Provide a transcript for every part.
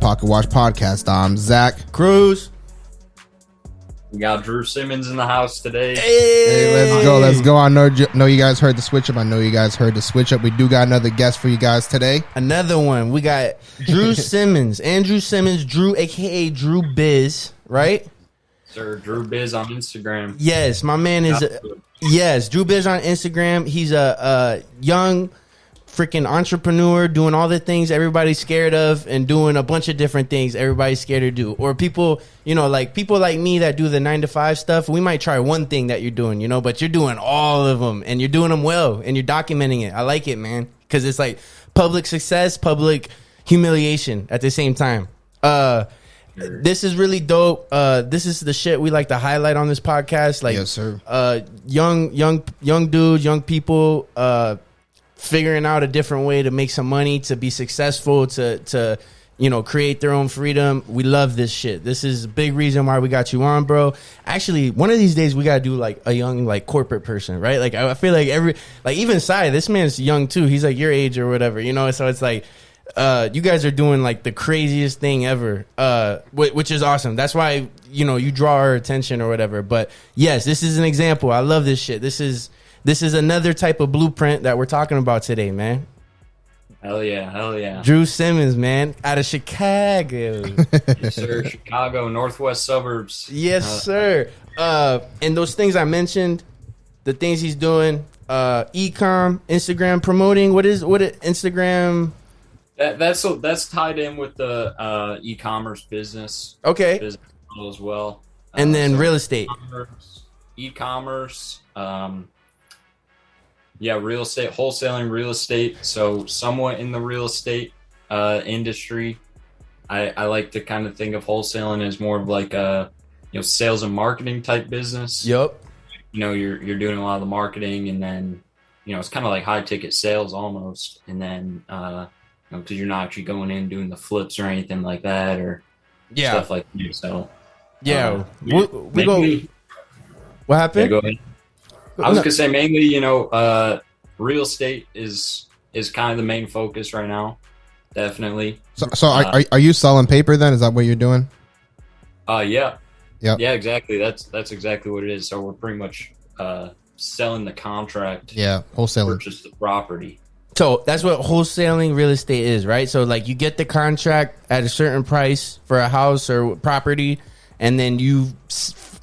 Pocket Watch Podcast. I'm Zach Cruz. We got Drew Simmons in the house today. Hey, let's go. I know you guys heard the switch up. We do got another guest for you guys today. Another one. We got Drew Simmons. Andrew Simmons, Drew, a.k.a. DREW.BIZ, right? Sir, DREW.BIZ on Instagram. Yes, my man is... Yes, DREW.BIZ on Instagram. He's a young freaking entrepreneur doing all the things everybody's scared of and doing a bunch of different things everybody's scared to do. Or people, like people like me that do the 9-to-5 stuff, we might try one thing that you're doing, but you're doing all of them and you're doing them well and you're documenting it. I like it, man, because it's like public success, public humiliation at the same time. This is really dope. This is the shit we like to highlight on this podcast. Like, yes, sir. Young dudes, young people, figuring out a different way to make some money, to be successful, to create their own freedom. We love this shit. This is a big reason why we got you on, bro. Actually, one of these days we gotta do like a young corporate person, right? Like I feel like even Sai, this man's young too. He's like your age or whatever, So it's like you guys are doing like the craziest thing ever, which is awesome. That's why you draw our attention or whatever. But yes, this is an example. I love this shit. This is another type of blueprint that we're talking about today, man. Hell yeah. Drew Simmons, man, out of Chicago. Yes, sir. Chicago, northwest suburbs. Yes, sir. And those things I mentioned, the things he's doing, e-com, Instagram promoting. What is Instagram? That's tied in with the e-commerce business. Okay. Business model as well. And then real estate. E-commerce. Real estate, wholesaling real estate. So somewhat in the real estate industry. I like to kind of think of wholesaling as more of like a sales and marketing type business. Yep. You're doing a lot of the marketing, and then it's kind of like high ticket sales almost. And then because you're not actually going in doing the flips or anything like that, or stuff like that. So we go. What happened? Yeah, go ahead. I was gonna say mainly, real estate is kind of the main focus right now. Definitely. So are you selling paper then? Is that what you're doing? Yeah. Yeah. Yeah, exactly. That's exactly what it is. So we're pretty much selling the contract. Yeah, wholesaling. Purchase the property. So that's what wholesaling real estate is, right? So like you get the contract at a certain price for a house or property, and then you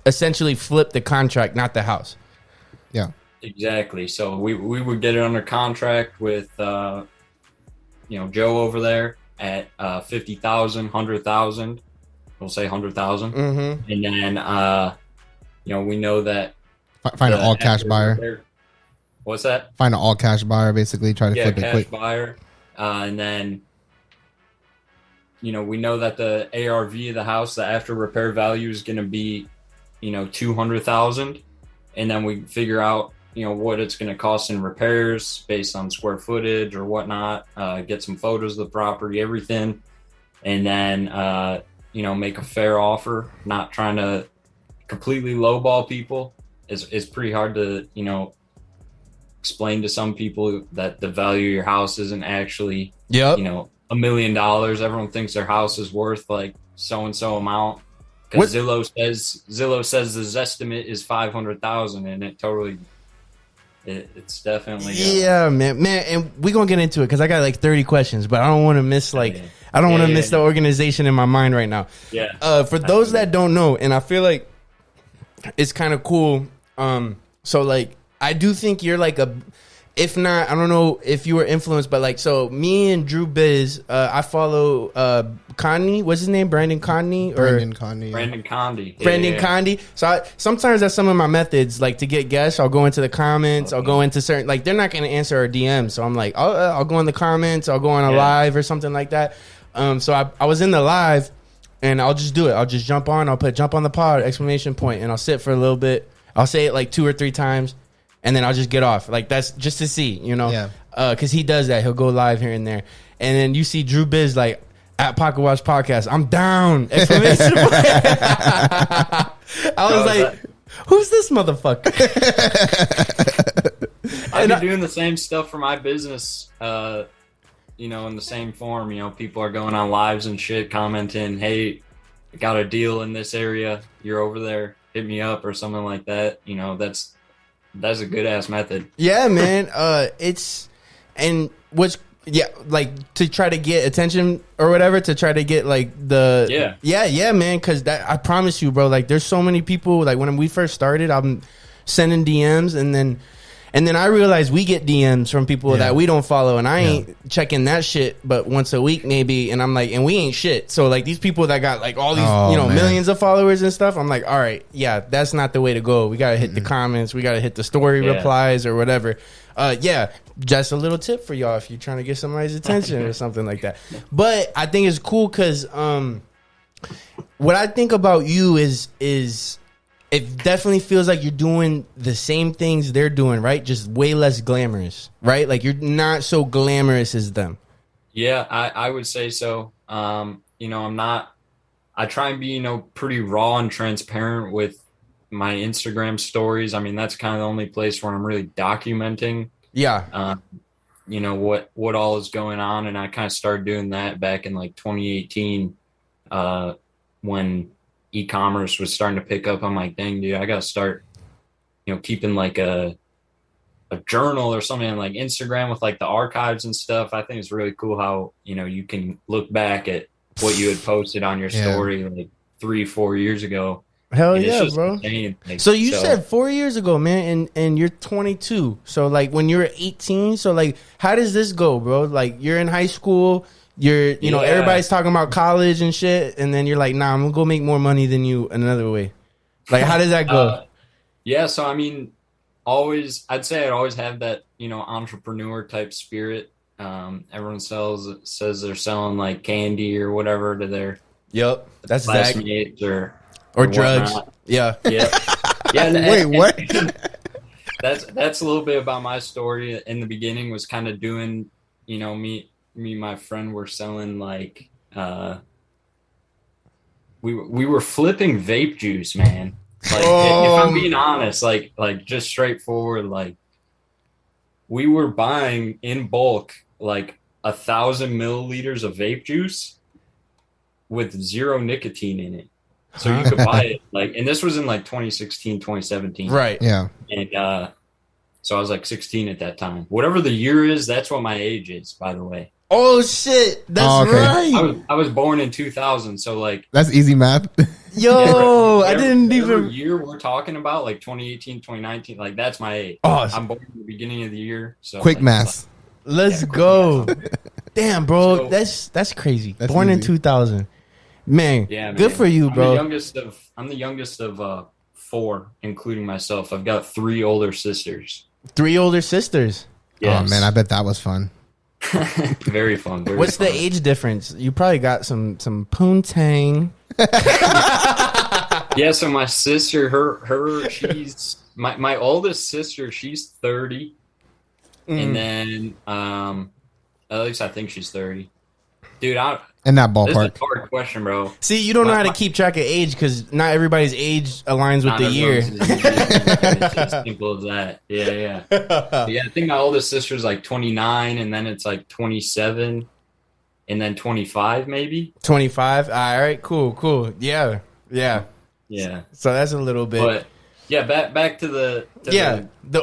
essentially flip the contract, not the house. Yeah, exactly. So we would get it under contract with Joe over there at 50,000, 100,000. We'll say 100,000, and then we know that find an all cash buyer. What's that? Find an all cash buyer, basically try to flip it quick. Cash buyer, and then we know that the ARV of the house, the after repair value, is going to be 200,000. And then we figure out, what it's going to cost in repairs based on square footage or whatnot, get some photos of the property, everything. And then, make a fair offer, not trying to completely lowball people. It's pretty hard to, explain to some people that the value of your house isn't actually, $1 million. Everyone thinks their house is worth like so-and-so amount. Because Zillow says the Zestimate is 500,000, and it's definitely man, and we're gonna get into it because I got like 30 questions, but I don't want to miss the organization in my mind right now. For those that don't know, and I feel like it's kind of cool. So like I do think you're like if not, I don't know if you were influenced, but like, so me and DREW.BIZ, I follow Connie. What's his name? Brandon Connie? Brandon Condy. Brandon Condy. So sometimes that's some of my methods, like to get guests. I'll go into the comments. I'll go into certain, like they're not going to answer our DMs. So I'm like, I'll go in the comments. I'll go on a live or something like that. So I was in the live, and I'll just do it. I'll just jump on. I'll put jump on the pod, ! And I'll sit for a little bit. I'll say it like 2 or 3 times. And then I'll just get off. Like, that's just to see, Yeah. Because he does that. He'll go live here and there. And then you see DREW.BIZ, like, at Pocket Watch Podcast. I'm down! ! I was like, who's this motherfucker? I've been doing the same stuff for my business in the same form, people are going on lives and shit, commenting, "Hey, I got a deal in this area. You're over there. Hit me up," or something like that. That's a good ass method. Yeah, man. Like to try to get attention or whatever, to try to get like yeah, man. Because that, I promise you, bro. Like, there's so many people. Like, when we first started, I'm sending DMs, and then I realized we get DMs from people that we don't follow, and I ain't checking that shit but once a week maybe, and I'm like, and we ain't shit. So like, these people that got like all these millions of followers and stuff, I'm like, all right, yeah, that's not the way to go. We gotta hit the comments, we gotta hit the story replies or whatever. Just a little tip for y'all if you're trying to get somebody's attention or something like that. But I think it's cool because what I think about you is it definitely feels like you're doing the same things they're doing, right? Just way less glamorous, right? Like, you're not so glamorous as them. Yeah, I would say so. I'm not. I try and be, pretty raw and transparent with my Instagram stories. I mean, that's kind of the only place where I'm really documenting. Yeah. What all is going on, and I kind of started doing that back in like 2018, when e-commerce was starting to pick up. I'm like, dang, dude, I gotta start, keeping like a journal or something on like Instagram with like the archives and stuff. I think it's really cool how, you can look back at what you had posted on your story like 3-4 years ago. Hell yeah, bro. Like, so you said 4 years ago, man, and you're 22. So like, when you were 18, so like, how does this go, bro? Like, you're in high school, you're, everybody's talking about college and shit, and then you're like, nah, I'm gonna go make more money than you another way. Like, how does that go? So I mean, I'd say I'd always have that, entrepreneur type spirit. Everyone says they're selling like candy or whatever to their that's classmates or drugs. Whatnot. Yeah. Wait, what? That's a little bit about my story. In the beginning, was kind of doing, me and my friend were selling like we were flipping vape juice, man. Like, if I'm being honest, like just straightforward, like, we were buying in bulk like 1,000 milliliters of vape juice with 0 nicotine in it. So you could buy it like, and this was in like 2016, 2017. Right. Yeah. And so I was like 16 at that time. Whatever the year is, that's what my age is, by the way. Oh shit, that's right. I was born in 2000, so like, that's easy math. Yo, I didn't even year we're talking about, like 2018, 2019, like that's my age. Oh, I'm born in the beginning of the year. So quick math. Let's go. Damn, bro, that's crazy. That's born easy. In 2000. Man, good for you, bro. I'm the youngest of 4, including myself. I've got 3 older sisters. 3 older sisters. Yes. Oh man, I bet that was fun. Very fun. What's the age difference? You probably got some poontang. Yeah, so my sister, she's my oldest sister. She's 30, and then at least I think she's 30. Dude, in that ballpark. This is a hard question, bro. See, you don't know how to keep track of age because not everybody's age aligns with the year. It's as simple as that. Yeah. Yeah, I think my oldest sister's like 29, and then it's like 27, and then 25 maybe. 25? All right, cool. Yeah. So that's a little bit. But yeah, back to the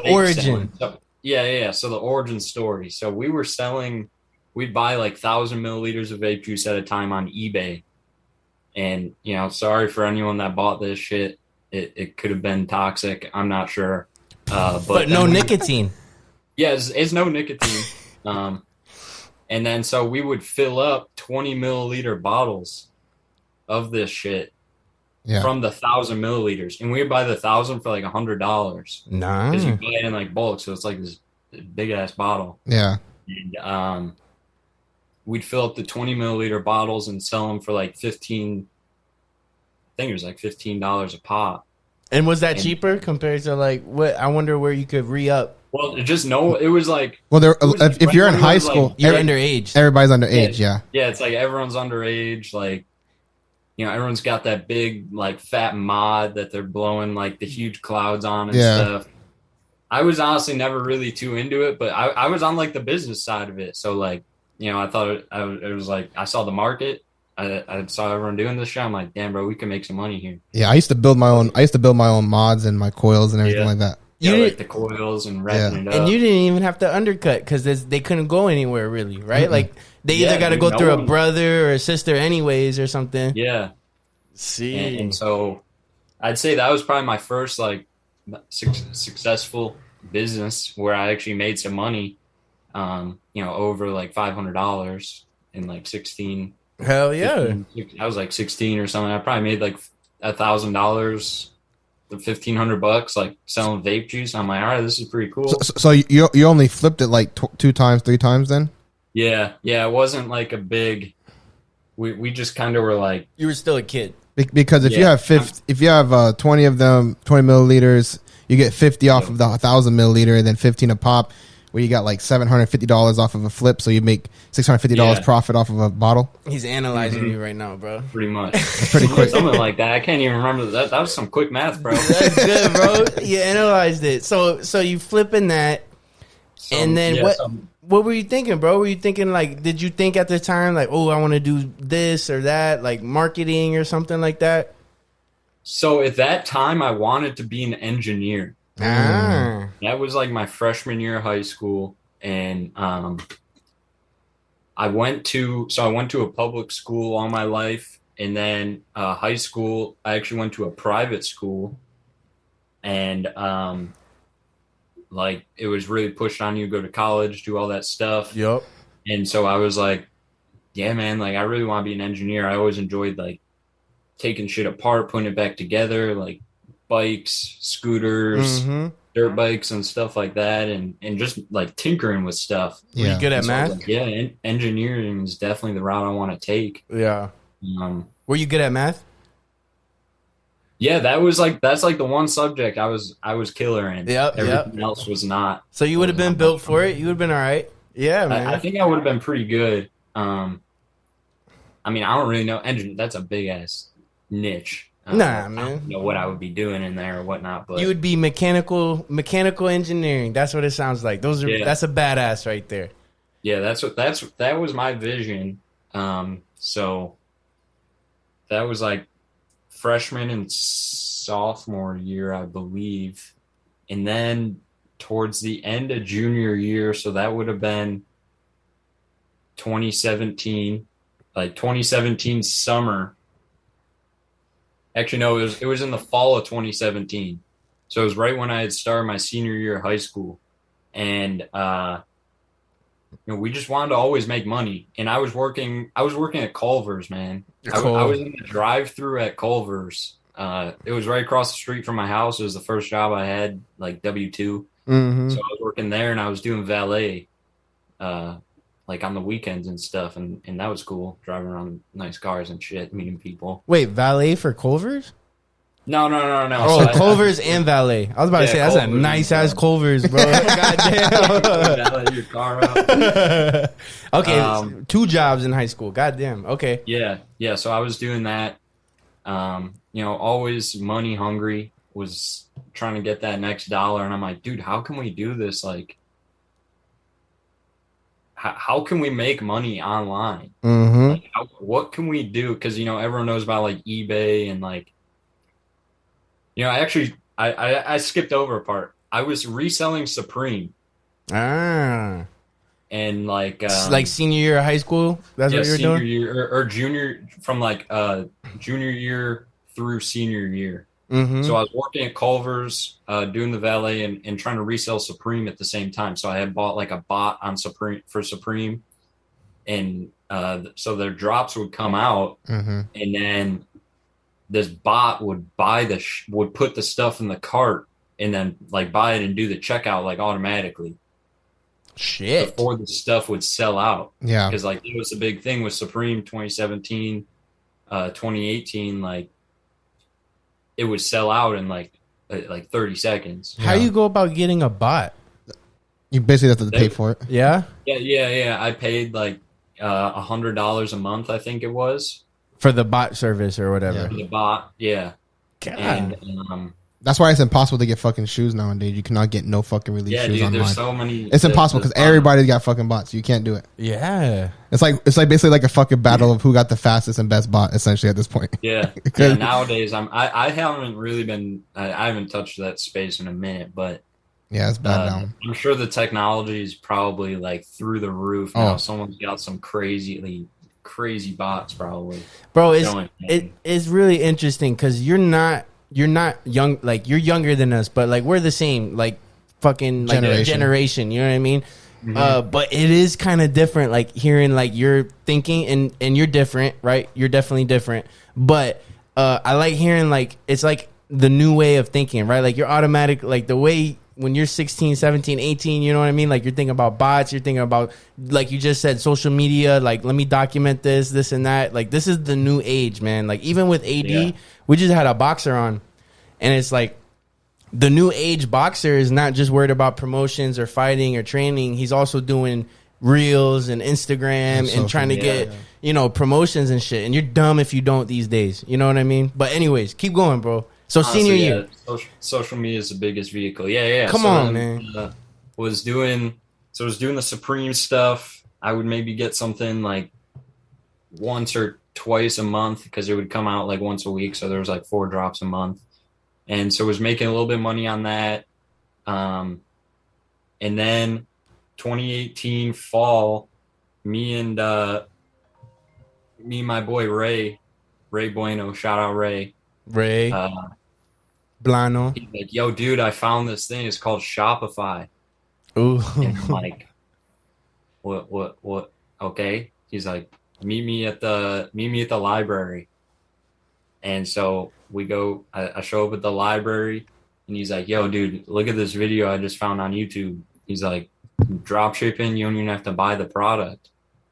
origin. So, yeah. So the origin story. So we were selling. We'd buy like 1,000 milliliters of vape juice at a time on eBay. And, sorry for anyone that bought this shit. It could have been toxic. I'm not sure. But no nicotine. Yeah, it's no nicotine. And then so we would fill up 20 milliliter bottles of this shit from the 1,000 milliliters. And we'd buy the 1,000 for like $100. Nah. Because you buy it in like bulk. So it's like this big ass bottle. Yeah. And, we'd fill up the 20 milliliter bottles and sell them for like $15 a pop. And was that cheaper compared to like what? I wonder where you could re-up. Well, it was like, well, if you're in high school, like, you're underage. Everybody's underage. Yeah. It's like everyone's underage. Like, everyone's got that big like fat mod that they're blowing like the huge clouds on and stuff. I was honestly never really too into it, but I was on like the business side of it. So like, I thought it was like, I saw the market. I saw everyone doing this shit. I'm like, damn, bro, we can make some money here. Yeah, I used to build my own mods and my coils and everything like that. Yeah, like the coils and wrapping it up. And you didn't even have to undercut because they couldn't go anywhere really, right? Like they either got to go through a brother or a sister anyways or something. Yeah. See. And so I'd say that was probably my first like successful business where I actually made some money, over like $500 in like 16. Hell yeah. 15, I was like 16 or something. I probably made like $1,000, $1,500, like selling vape juice. I'm like, all right, this is pretty cool. So you only flipped it like 2 times, 3 times then? Yeah. It wasn't like a big. We just kind of were like. You were still a kid. Because if you have 20 of them, 20 milliliters, you get 50 off of the 1,000 milliliter, and then 15 a pop. Where you got like $750 off of a flip, so you make $650 profit off of a bottle. He's analyzing you right now, bro. Pretty much. That's pretty quick. Something like that. I can't even remember that. That was some quick math, bro. That's good, bro. You analyzed it. So you flipping that, and then what were you thinking, bro? Were you thinking like, did you think at the time like, oh, I want to do this or that, like marketing or something like that? So at that time, I wanted to be an engineer. That was like my freshman year of high school, and I went to a public school all my life, and then high school I actually went to a private school, and like it was really pushed on you to go to college, do all that stuff. Yep. And so I was like, yeah, man, like I really want to be an engineer. I always enjoyed like taking shit apart, putting it back together, like bikes, scooters, dirt bikes and stuff like that, and just like tinkering with stuff. Were you good at math? Like, yeah, engineering is definitely the route I want to take. Yeah. Were you good at math? Yeah, that's like the one subject I was killer in. Yep. Everything else was not. So you would have been built for it. You would have been all right. Yeah, man. I think I would have been pretty good. I mean, I don't really know. That's a big ass niche. Man. I don't know what I would be doing in there or whatnot, but you would be mechanical engineering. That's what it sounds like. That's a badass right there. Yeah, that was my vision. So that was like freshman and sophomore year, I believe, and then towards the end of junior year, so that would have been 2017, like 2017 summer. Actually, no, it was in the fall of 2017. So it was right when I had started my senior year of high school. And we just wanted to always make money. And I was working at Culver's, man. I was in the drive-through at Culver's. It was right across the street from my house. It was the first job I had, like W-2. Mm-hmm. So I was working there, and I was doing valet, like on the weekends and stuff, and that was cool, driving around nice cars and shit, meeting people. Wait, valet for Culver's? No. Oh, so Culver's and valet. I was about to say, that's Culver's, a nice-ass Culver's, bro. Goddamn. Valet your car out. Okay, 2 jobs in high school. Goddamn. Okay. Yeah, so I was doing that. Always money hungry, was trying to get that next dollar, and I'm like, dude, how can we do this? Like, how can we make money online? Mm-hmm. Like, what can we do? Because everyone knows about like eBay and like, I skipped over a part. I was reselling Supreme. And like senior year of high school. That's what you were doing. Senior year or junior, from like junior year through senior year. Mm-hmm. So I was working at Culver's, doing the valet and trying to resell Supreme at the same time. So I had bought like a bot on Supreme, and so their drops would come out, and then this bot would would put the stuff in the cart and then like buy it and do the checkout like automatically. Shit. Before the stuff would sell out. Yeah. Because like it was a big thing with Supreme 2017, 2018, like it would sell out in like 30 seconds. How you go about getting a bot? You basically have to pay for it. Yeah? Yeah. I paid like $100 a month, I think it was. For the bot service or whatever. For the bot, yeah. God. And That's why it's impossible to get fucking shoes nowadays. You cannot get no fucking release shoes online. There's so many. It's impossible because everybody's got fucking bots. You can't do it. Yeah. It's like basically like a fucking battle of who got the fastest and best bot essentially at this point. Yeah. Yeah, nowadays I haven't really been I haven't touched that space in a minute, but yeah, it's bad now. I'm sure the technology is probably like through the roof now. Someone's got some crazy bots probably. Bro, it's really interesting because you're not young, like you're younger than us, but like we're the same like fucking like generation, you know what I mean? Mm-hmm. But it is kind of different, like hearing like you're thinking and you're different, right? You're definitely different, but I like hearing like it's like the new way of thinking, right? Like you're automatic, like the way when you're 16, 17, 18, you know what I mean? Like you're thinking about bots, you're thinking about, like you just said, social media, like let me document this and that. Like this is the new age, man. Like even with AD, we just had a boxer on, and it's like the new age boxer is not just worried about promotions or fighting or training. He's also doing reels and Instagram and trying to get, you know, promotions and shit. And you're dumb if you don't these days. You know what I mean? But anyways, keep going, bro. So senior year, social media is the biggest vehicle. Yeah. Come on, man. Was doing the Supreme stuff. I would maybe get something like once or twice a month because it would come out like once a week. So there was like 4 drops a month, and so was making a little bit of money on that. And then 2018 fall, me and my boy Ray Bueno, shout out Ray. Blano. He's like, yo, dude, I found this thing. It's called Shopify. Ooh. And I'm like, what? Okay. He's like, meet me at the library. And so we go. I show up at the library, and he's like, yo, dude, look at this video I just found on YouTube. He's like, drop shipping. You don't even have to buy the product.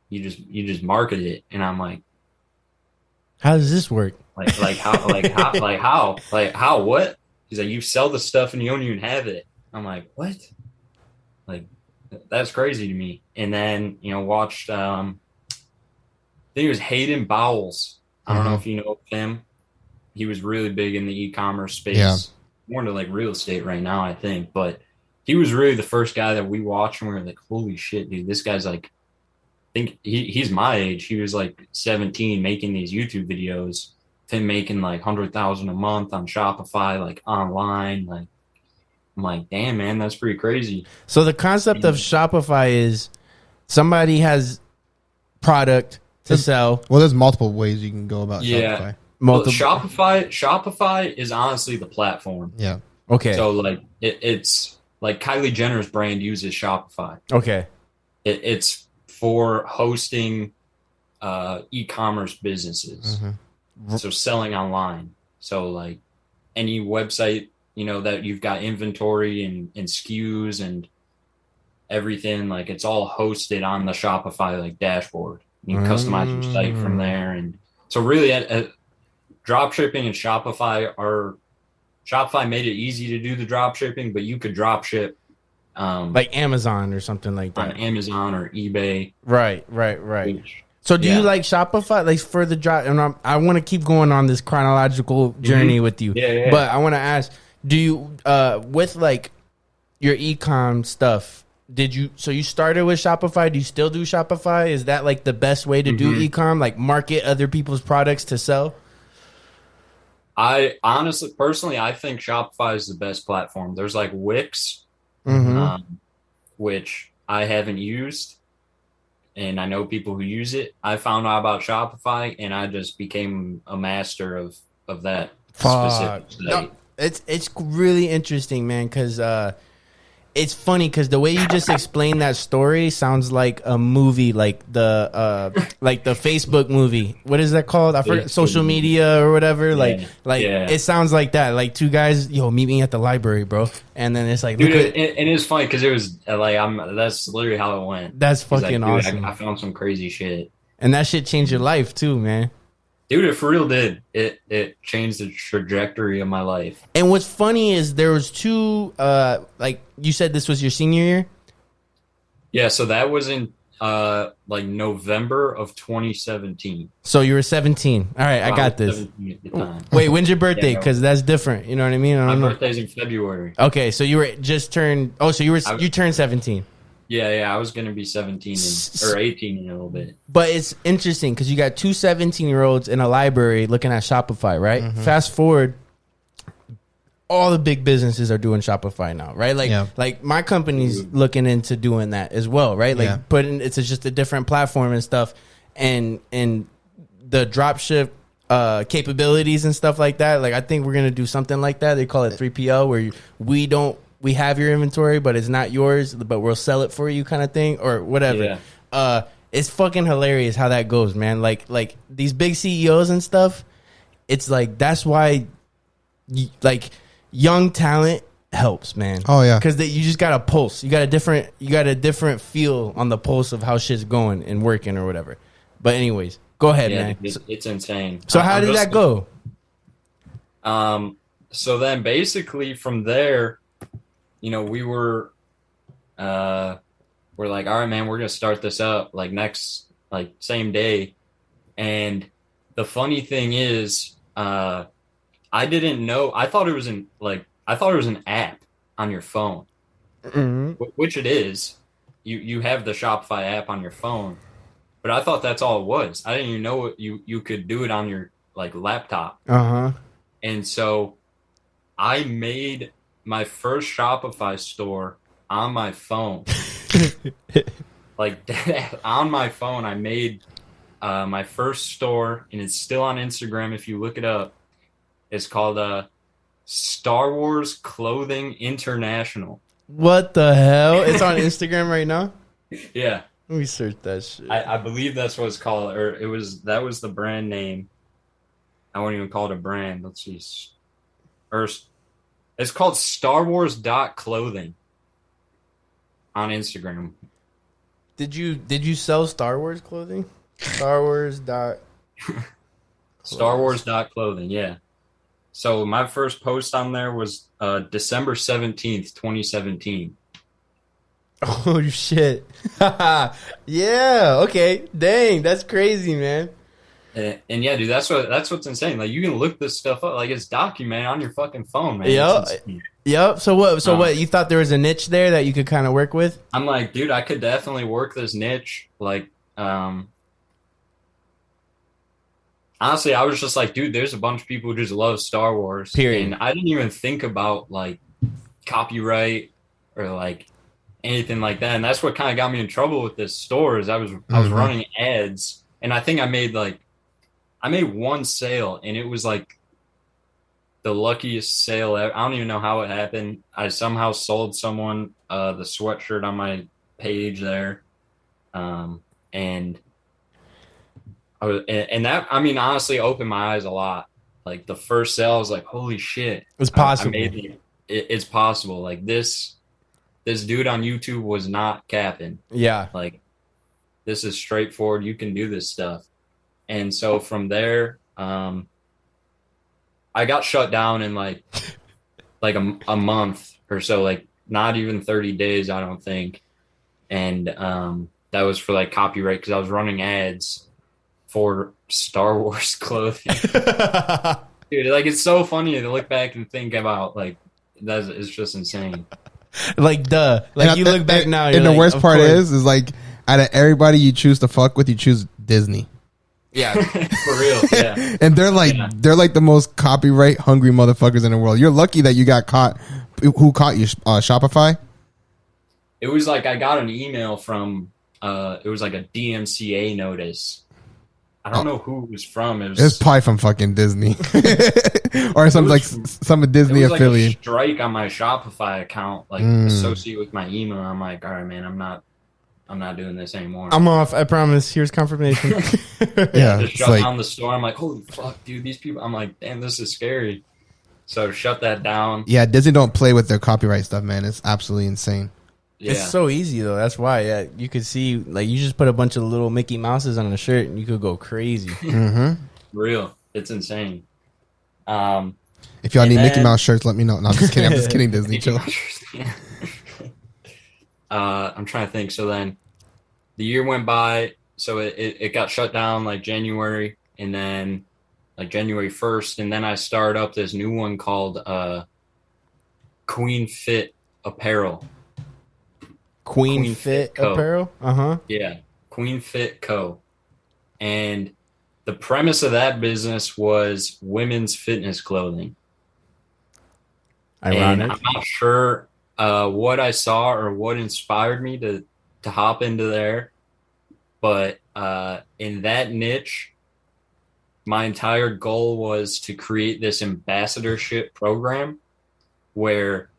You just market it. And I'm like, how does this work? How? What? He's like, you sell the stuff and you don't even have it. I'm like, what? Like, that's crazy to me. And then, you know, watched, I think it was Hayden Bowles. I don't know if you know him. He was really big in the e-commerce space. Yeah. More into like real estate right now, I think. But he was really the first guy that we watched and we were like, holy shit, dude, this guy's like, I think he's my age. He was like 17 making these YouTube videos. Him making like 100,000 a month on Shopify, like online. Like, I'm like, damn, man, that's pretty crazy. So the concept of Shopify is somebody has product to sell. Well, there's multiple ways you can go about Shopify. Well, Shopify is honestly the platform. Yeah. Okay. So like it's like Kylie Jenner's brand uses Shopify. Okay. It's for hosting e-commerce businesses. Mm-hmm. So selling online. So like any website, you know, that you've got inventory and SKUs and everything, like it's all hosted on the Shopify like dashboard. You can customize your site from there. And so really drop shipping and Shopify made it easy to do the drop shipping, but you could drop ship like Amazon or something like that. On Amazon or eBay. Right. So do you like Shopify, like for the drop? And I want to keep going on this chronological journey with you. Yeah. But I want to ask, do you, with like your e-com stuff, so you started with Shopify? Do you still do Shopify? Is that like the best way to do e-com? Like market other people's products to sell? I personally, I think Shopify is the best platform. There's like Wix, which I haven't used. And I know people who use it. I found out about Shopify, and I just became a master of that specific site. No, it's really interesting, man, because it's funny because the way you just explained that story sounds like a movie, like the Facebook movie. What is that called? I forget. Social media or whatever. Yeah. It sounds like that. Like two guys, meet me at the library, bro. And then it's like, dude, and it's funny because it was like that's literally how it went. That's fucking awesome. I found some crazy shit, and that shit changed your life too, man. Dude, it for real did. It changed the trajectory of my life. And what's funny is there was 2, like you said this was your senior year? Yeah, so that was in like November of 2017. So you were 17. All right, I got this. 17 at the time. Wait, when's your birthday? Yeah, Because that's different. You know what I mean? I My don't know. birthday's in February. Okay, so you were just turned. Oh, so you turned 17. Yeah, I was gonna be 17 or 18 in a little bit. But it's interesting because you got two 17-year-olds in a library looking at Shopify, right? Mm-hmm. Fast forward, all the big businesses are doing Shopify now, right? Like my company's looking into doing that as well, right? Like it's just a different platform and stuff, and the dropship capabilities and stuff like that. Like I think we're gonna do something like that. They call it 3PL, where we have your inventory, but it's not yours, but we'll sell it for you, kind of thing, or whatever. Yeah. It's fucking hilarious how that goes, man. Like these big CEOs and stuff. It's like that's why, like, young talent helps, man. Oh yeah, because you just got a pulse. You got a different feel on the pulse of how shit's going and working or whatever. But anyways, go ahead, man. It's insane. So how did that go? So then basically from there, we we're like, all right, man, we're gonna start this up like same day. And the funny thing is, I didn't know. I thought it was an app on your phone, which it is. You have the Shopify app on your phone, but I thought that's all it was. I didn't even know you could do it on your like laptop. And so I made my first Shopify store on my phone. Like that, on my phone, I made my first store, and it's still on Instagram if you look it up. It's called Star Wars Clothing International. What the hell? It's on Instagram right now? Yeah. Let me search that shit. I believe that's what it's called, or that was the brand name. I won't even call it a brand. Let's see. It's called Star Wars.clothing on Instagram. Did you sell Star Wars clothing? Star Wars.clothing, yeah. So my first post on there was December 17th, 2017. Oh shit. Yeah, okay. Dang, that's crazy, man. And yeah, dude, that's what's insane. Like, you can look this stuff up, like, it's documented on your fucking phone, man. Yep. So what? You thought there was a niche there that you could kind of work with? I'm like, dude, I could definitely work this niche. Like, honestly, I was just like, dude, there's a bunch of people who just love Star Wars. Period. And I didn't even think about like copyright or like anything like that. And that's what kind of got me in trouble with this store is I was running ads, and I think I made one sale, and it was like the luckiest sale ever. I don't even know how it happened. I somehow sold someone the sweatshirt on my page there, and that, I mean, honestly opened my eyes a lot. Like, the first sale, I was like, holy shit, it's possible. It's possible. Like, this dude on YouTube was not capping. Yeah, like, this is straightforward. You can do this stuff. And so from there, I got shut down in like a month or so, like not even 30 days, I don't think. And that was for like copyright, because I was running ads for Star Wars clothing. Dude, like, it's so funny to look back and think about, like, it's just insane. Like, duh. Like, you look back now, and the worst part is like, out of everybody you choose to fuck with, you choose Disney. Yeah, for real. Yeah, and they're like the most copyright hungry motherfuckers in the world. You're lucky that you got caught. Who caught you? Shopify. It was like I got an email from. It was like a DMCA notice. I don't know who it was from. It was probably from fucking Disney or some Disney it was affiliate. Like a strike on my Shopify account, like associated with my email. I'm like, all right, man, I'm not doing this anymore. I'm off. I promise. Here's confirmation. Yeah, just shut down the store. I'm like, holy fuck, dude, these people. I'm like, damn, this is scary. So shut that down. Yeah, Disney don't play with their copyright stuff, man. It's absolutely insane. Yeah. It's so easy though. That's why. Yeah, you could see, like, you just put a bunch of little Mickey Mouses on a shirt and you could go crazy. Real. It's insane. If y'all need Mickey Mouse shirts, let me know. No, I'm just kidding. I'm just kidding, Disney. Chill. I'm trying to think. So then the year went by, so it got shut down like January, and then like January 1st, and then I started up this new one called Queen Fit Apparel. Queen Fit Apparel? Uh-huh. Yeah, Queen Fit Co. And the premise of that business was women's fitness clothing. Ironic. And I'm not sure what I saw or what inspired me to hop into there, but in that niche, my entire goal was to create this ambassadorship program where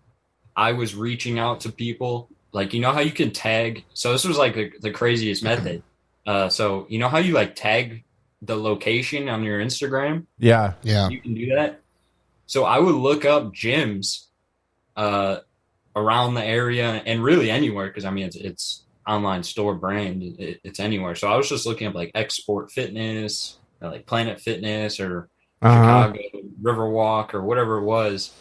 I was reaching out to people. Like, you know how you can tag? So this was like the craziest method. So you know how you like tag the location on your Instagram? Yeah. You can do that. So I would look up gyms around the area and really anywhere, because I mean it's online store brand. It's anywhere. So I was just looking up like Export Fitness, like Planet Fitness, or Chicago Riverwalk, or whatever it was.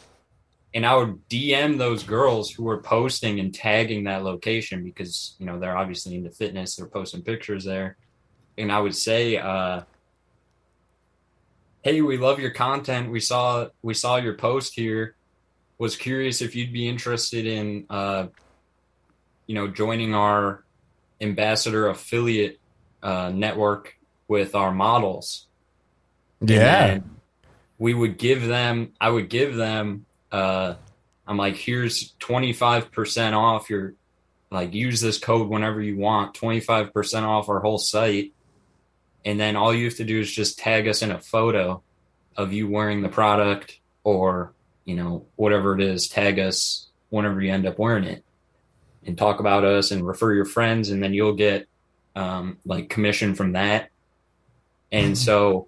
And I would DM those girls who were posting and tagging that location, because, you know, they're obviously into fitness. They're posting pictures there. And I would say, hey, we love your content. We saw your post here. Was curious if you'd be interested in, you know, joining our ambassador affiliate network with our models. Yeah. We would give them, I'm like, here's 25% off your, like, use this code whenever you want, 25% off our whole site. And then all you have to do is just tag us in a photo of you wearing the product, or, you know, whatever it is, tag us whenever you end up wearing it, and talk about us and refer your friends. And then you'll get like commission from that. And so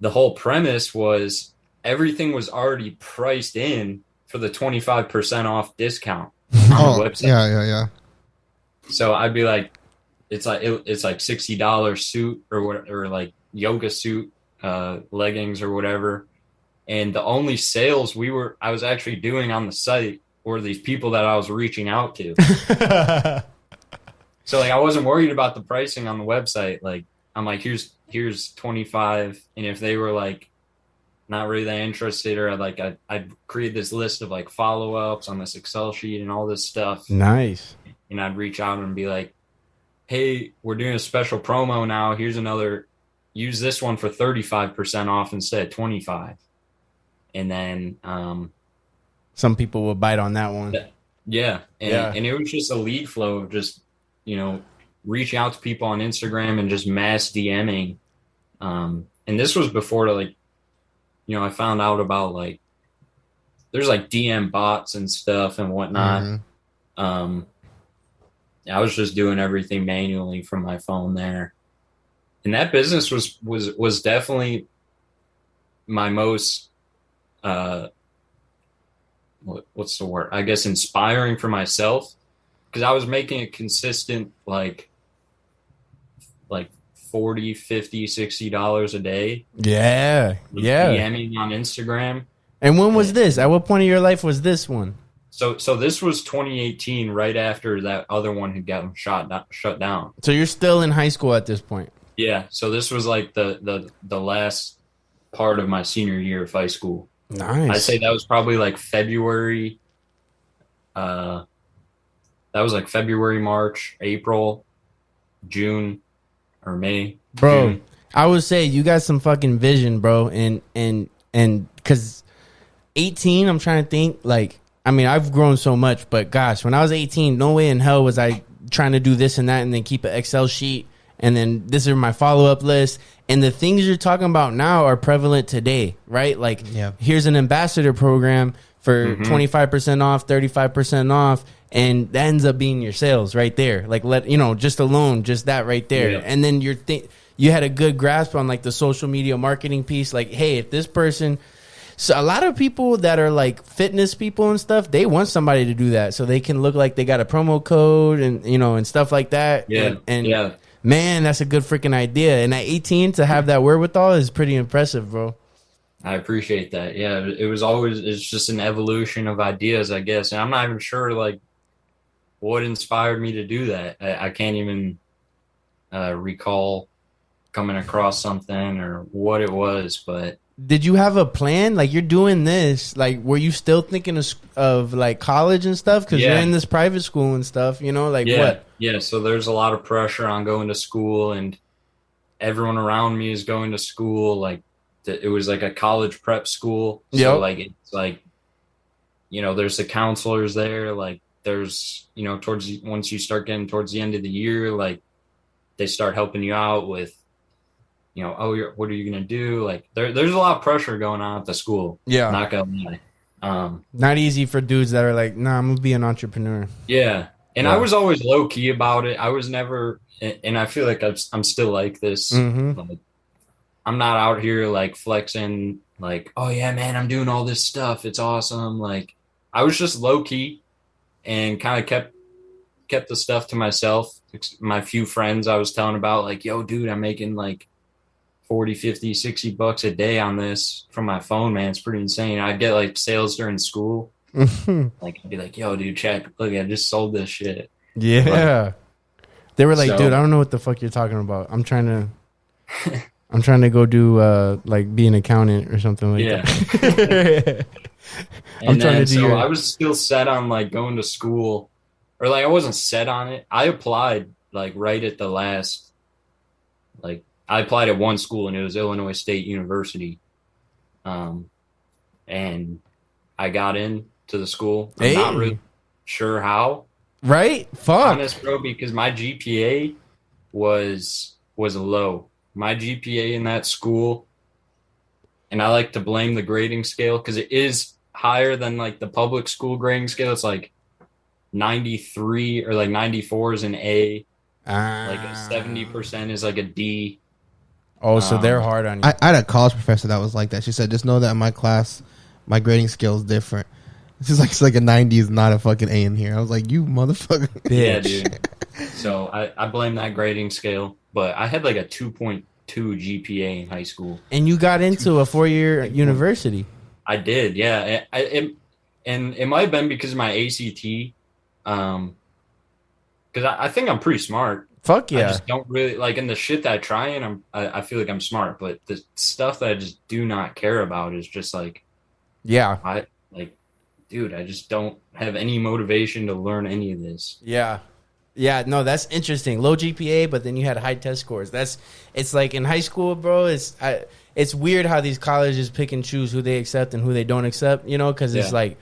the whole premise was everything was already priced in for the 25% off discount on the website. Yeah. So I'd be like, it's like $60 suit or like yoga suit, leggings or whatever. And the only sales I was actually doing on the site were these people that I was reaching out to. So like I wasn't worried about the pricing on the website. Like I'm like, here's 25, and if they were like not really that interested, or like I'd create this list of like follow-ups on this Excel sheet and all this stuff. Nice. And I'd reach out and be like, hey, we're doing a special promo now. Here's another, use this one for 35% off instead of 25. And then some people will bite on that one. Yeah. And it was just a lead flow of just, you know, reaching out to people on Instagram and just mass DMing. And this was before, like, you know, I found out about like, there's like DM bots and stuff and whatnot. Mm-hmm. I was just doing everything manually from my phone there. And that business was definitely my most, what's the word? I guess inspiring for myself, because I was making a consistent like $40, $50, $60 a day. Yeah. DMing on Instagram. And when was this? At what point of your life was this one? So this was 2018, right after that other one had gotten shut down. So you're still in high school at this point. Yeah. So this was like the last part of my senior year of high school. Nice. I'd say that was probably like February. That was like February, March, April, June, or May. Bro, June. I would say you got some fucking vision, bro. And because 18, I'm trying to think, like, I mean, I've grown so much, but gosh, when I was 18, no way in hell was I trying to do this and that and then keep an Excel sheet. And then this is my follow-up list. And the things you're talking about now are prevalent today, right? Like, here's an ambassador program for 25% off, 35% off. And that ends up being your sales right there. Like, just alone, just that right there. Yeah. And then you had a good grasp on like the social media marketing piece. Like, hey, if this person... So a lot of people that are like fitness people and stuff, they want somebody to do that so they can look like they got a promo code and, you know, and stuff like that. Yeah. And man, that's a good freaking idea. And at 18 to have that wherewithal is pretty impressive, bro. I appreciate that. Yeah. It's just an evolution of ideas, I guess. And I'm not even sure, like, what inspired me to do that. I can't even recall coming across something or what it was, but Did you have a plan? Like, you're doing this, like, were you still thinking of like college and stuff? Because you're in this private school and stuff, you know, like what? Yeah, so there's a lot of pressure on going to school, and everyone around me is going to school. Like, it was like a college prep school. So, like, it's like, you know, there's the counselors there. Like, there's, you know, once you start getting towards the end of the year, like, they start helping you out with, you know, what are you going to do? Like, there's a lot of pressure going on at the school. Yeah. Not going to lie. Not easy for dudes that are like, nah, I'm going to be an entrepreneur. Yeah. And I was always low key about it. I was never, and I feel like I'm still like this. Like, I'm not out here like flexing, like, oh yeah, man, I'm doing all this stuff. It's awesome. Like, I was just low key and kind of kept the stuff to myself. My few friends I was telling about, like, yo, dude, I'm making like 40, 50, 60 bucks a day on this from my phone, man. It's pretty insane. I'd get like sales during school. Like, I'd be like, yo, dude, check, look, I just sold this shit. Yeah. Like, they were like, dude, I don't know what the fuck you're talking about. I'm trying to go do like be an accountant or something like that. I'm trying to do. So I was still set on like going to school, or like I wasn't set on it. I applied like right at the last, like I applied at one school and it was Illinois State University, and I got into the school. I'm not really sure how. Right? Fuck. Honest, bro, because my GPA was low. My GPA in that school, and I like to blame the grading scale because it is higher than like the public school grading scale. It's like 93 or like 94 is an A. Like a 70% is like a D. Oh, so they're hard on you. I had a college professor that was like that. She said, just know that in my class, my grading scale is different. It's like a 90 is not a fucking A in here. I was like, you motherfucker. Yeah, dude. So I blame that grading scale. But I had like a 2.2 GPA in high school. And you got into a 4-year university. I did, yeah. And it might have been because of my ACT. Because I think I'm pretty smart. Fuck yeah. I just don't really, like, in the shit that I try and I feel like I'm smart. But the stuff that I just do not care about is just like, yeah. Dude, I just don't have any motivation to learn any of this. Yeah. Yeah, no, that's interesting. Low GPA, but then you had high test scores. It's like in high school, bro. It's weird how these colleges pick and choose who they accept and who they don't accept. You know, because it's like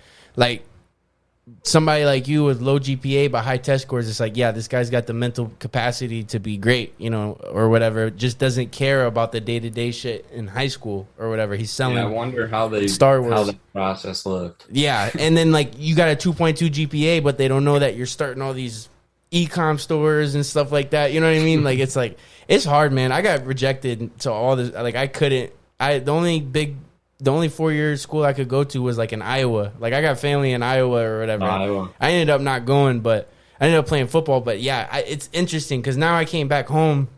somebody like you with low GPA but high test scores. It's like, yeah, this guy's got the mental capacity to be great, you know, or whatever. Just doesn't care about the day to day shit in high school or whatever. He's selling. I wonder how Star Wars. how the process looked. Yeah, and then like you got a 2.2 GPA, but they don't know that you're starting all these e-com stores and stuff like that. You know what I mean? Like, it's hard, man. I got rejected to all this. Like, I couldn't. The only 4-year school I could go to was like in Iowa. Like, I got family in Iowa or whatever. Iowa. I ended up not going, but I ended up playing football. But yeah, it's interesting because now I came back home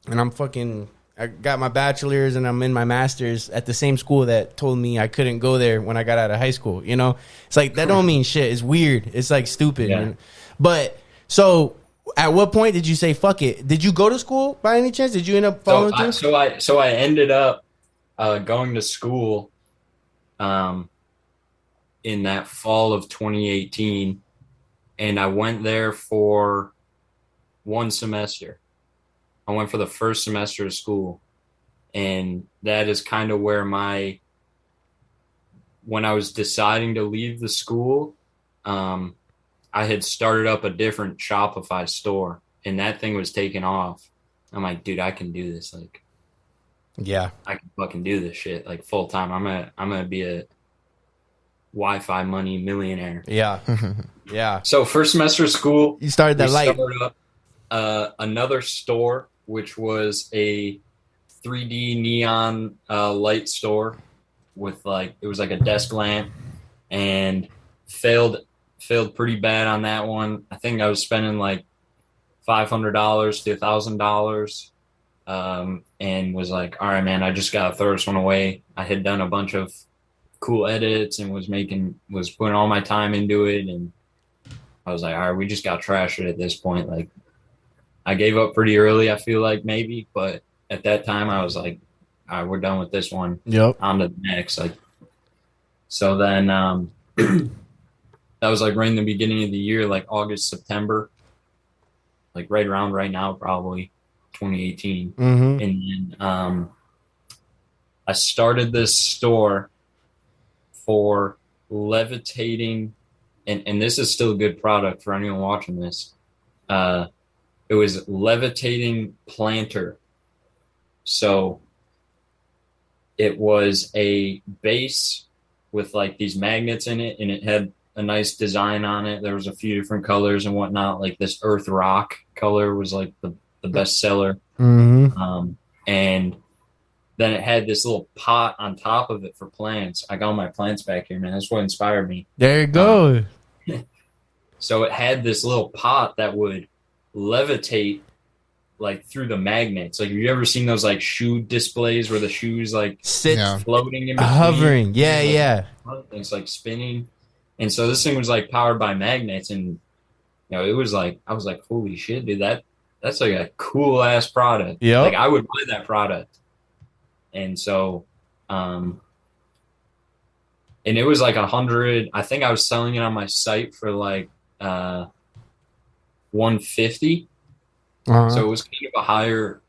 and I got my bachelor's and I'm in my master's at the same school that told me I couldn't go there when I got out of high school. You know, it's like that don't mean shit. It's weird. It's like stupid. Yeah. But so, at what point did you say fuck it? Did you go to school by any chance? Did you end up following through? So I ended up going to school in that fall of 2018, and I went there for one semester. I went for the first semester of school, and that is kind of where when I was deciding to leave the school, I had started up a different Shopify store, and that thing was taking off. I'm like, dude, I can do this. Like, yeah, I can fucking do this shit like full time. I'm gonna be a Wi-Fi money millionaire. Yeah, yeah. So first semester of school, you started that light. Started up another store, which was a 3D neon light store with like, it was like a desk lamp, and failed pretty bad on that one. I think I was spending like $500 to $1,000, and was like, all right, man, I just gotta throw this one away. I had done a bunch of cool edits and was putting all my time into it, and I I was like, all right, we just got to trash it at this point. Like, I gave up pretty early, I feel like maybe, but at that time I was like, all right, we're done with this one. Yep. On to the next. Like, so then that was like right in the beginning of the year, like August, September, like right around right now, probably 2018. Mm-hmm. And then I started this store for levitating, and this is still a good product for anyone watching this. It was levitating planter. So it was a base with like these magnets in it, and it had a nice design on it. There was a few different colors and whatnot. Like this earth rock color was like the best seller. Mm-hmm. And then it had this little pot on top of it for plants. I got all my plants back here, man. That's what inspired me. There you go. So it had this little pot that would levitate like through the magnets. Like, have you ever seen those like shoe displays where the shoes like Sit floating in between? hovering. Yeah, like, yeah. It's like spinning. And so this thing was like powered by magnets, and it was like, I was like, holy shit, dude, that's like a cool ass product. Yeah. Like, I would buy that product. And so and it was like 100. I think I was selling it on my site for like 150. Uh-huh. So it was kind of a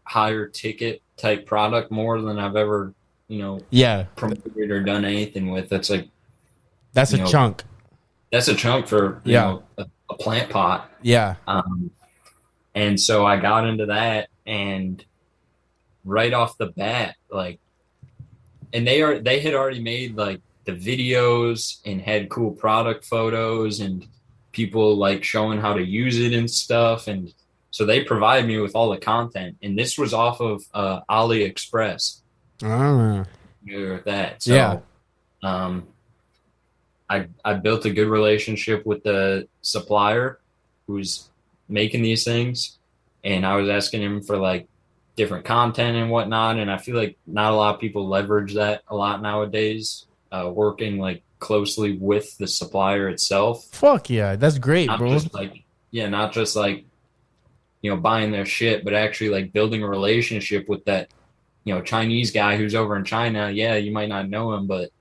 higher ticket type product, more than I've ever, promoted or done anything with. That's like, that's a chunk. That's a chunk for a plant pot. Yeah. And so I got into that, and right off the bat, like, and they had already made like the videos and had cool product photos and people like showing how to use it and stuff. And so they provided me with all the content, and this was off of AliExpress. With that. So, I built a good relationship with the supplier who's making these things, and I was asking him for like different content and whatnot. And I feel like not a lot of people leverage that a lot nowadays, working like closely with the supplier itself. Fuck yeah, that's great, not bro. Not just like buying their shit, but actually like building a relationship with that Chinese guy who's over in China. Yeah, you might not know him, but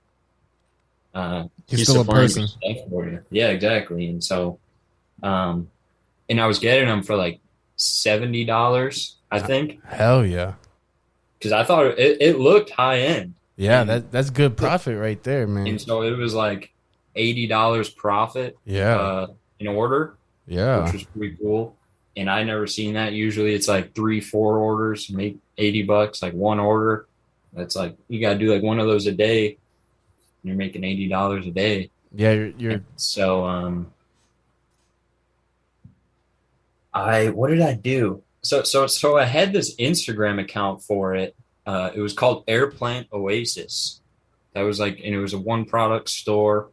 he's still a person. For you. Yeah, exactly. And so and I was getting them for like $70, I think. Hell yeah. Because I thought it looked high end. Yeah, that's good profit right there, man. And so it was like $80 profit in order. Yeah. Which was pretty cool. And I never seen that. Usually it's like 3-4 orders, make $80, like one order. That's like, you got to do like one of those a day. You're making $80 a day. Yeah, you're so what did I do? So I had this Instagram account for it. It was called Airplant Oasis. That was like, and it was a one product store,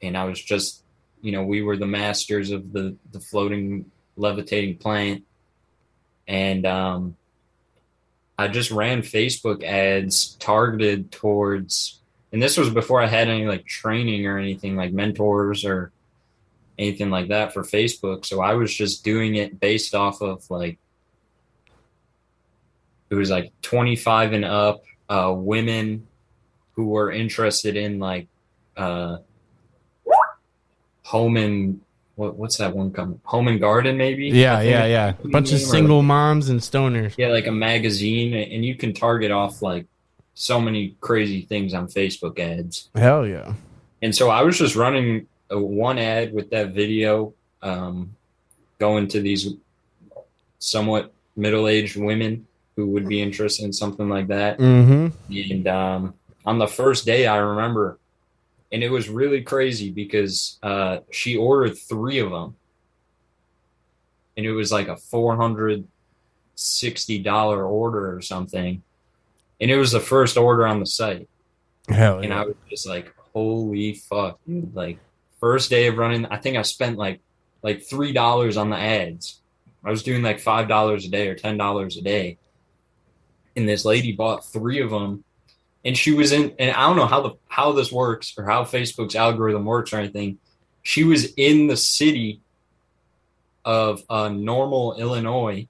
and I was just, we were the masters of the floating levitating plant. And I just ran Facebook ads targeted towards, and this was before I had any like training or anything like mentors or anything like that for Facebook. So I was just doing it based off of like, it was like 25 and up women who were interested in like home and what's that one come? Home and garden, maybe? Yeah. A bunch of single moms and stoners. Yeah, like a magazine, and you can target off like so many crazy things on Facebook ads. Hell yeah. And so I was just running one ad with that video, going to these somewhat middle-aged women who would be interested in something like that. Mm-hmm. And on the first day, I remember, and it was really crazy because she ordered 3 of them, and it was like a $460 order or something, and it was the first order on the site. Hell yeah. And I was just like, holy fuck, dude. Like, first day of running, I think I spent like $3 on the ads. I was doing like $5 a day or $10 a day. And this lady bought 3 of them, and she was in, and I don't know how this works or how Facebook's algorithm works or anything. She was in the city of Normal, Illinois,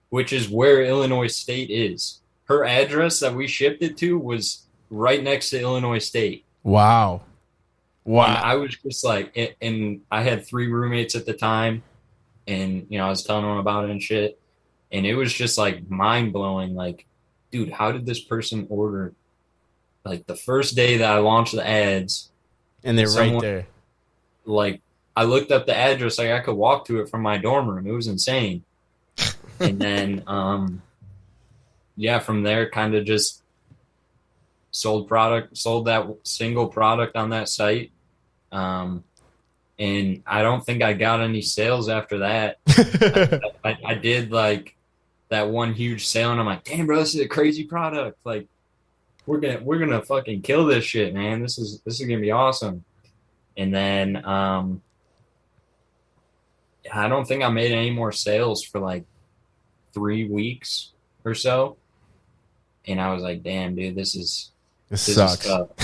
which is where Illinois State is. Her address that we shipped it to was right next to Illinois State. Wow. And I was just like, and I had 3 roommates at the time, and I was telling them about it and shit, and it was just like mind blowing. Like, dude, how did this person order? Like the first day that I launched the ads, And they're right there. Like, I looked up the address, like I could walk to it from my dorm room. It was insane. And then, from there, kind of just sold that single product on that site. And I don't think I got any sales after that. I did like that one huge sale, and I'm like, damn, bro, this is a crazy product. Like, we're gonna fucking kill this shit, man. This is gonna be awesome. And then I don't think I made any more sales for like 3 weeks or so. And I was like, damn, dude, this sucks. Like,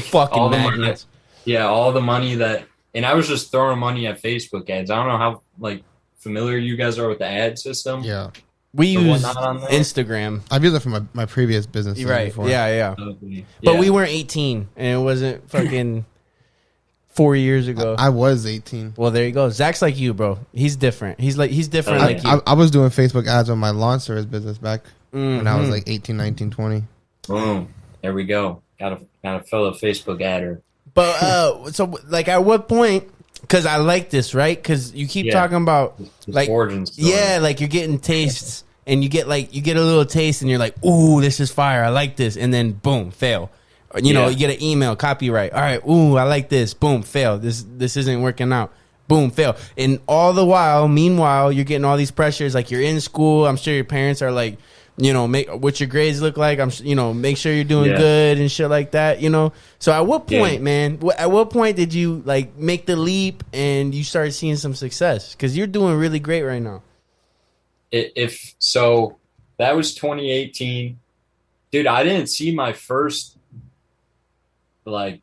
fucking magnets. All the money and I was just throwing money at Facebook ads. I don't know how like familiar you guys are with the ad system. Yeah. We use Instagram. I've used it for my previous business. Right. Before. Yeah. Okay. But we weren't 18, and it wasn't fucking 4 years ago. I was 18. Well, there you go. Zach's like you, bro. He's different. He's different like you. I was doing Facebook ads on my lawn service business back when I was like 18, 19, 20. Boom. There we go. Got a fellow Facebook adder. But so like at what point? Because I like this, right? Because you keep talking about like origin story. Yeah, like you're getting tastes, and you get a little taste, and you're like, ooh, this is fire. I like this, and then boom, fail. You know, you get an email, copyright. All right, ooh, I like this. Boom, fail. This isn't working out. Boom, fail. And all the while, meanwhile, you're getting all these pressures. Like you're in school. I'm sure your parents are like, make what your grades look like. Make sure you're doing good and shit like that. So at what point, man? At what point did you like make the leap and you started seeing some success? Because you're doing really great right now. If so, that was 2018, dude. I didn't see my first all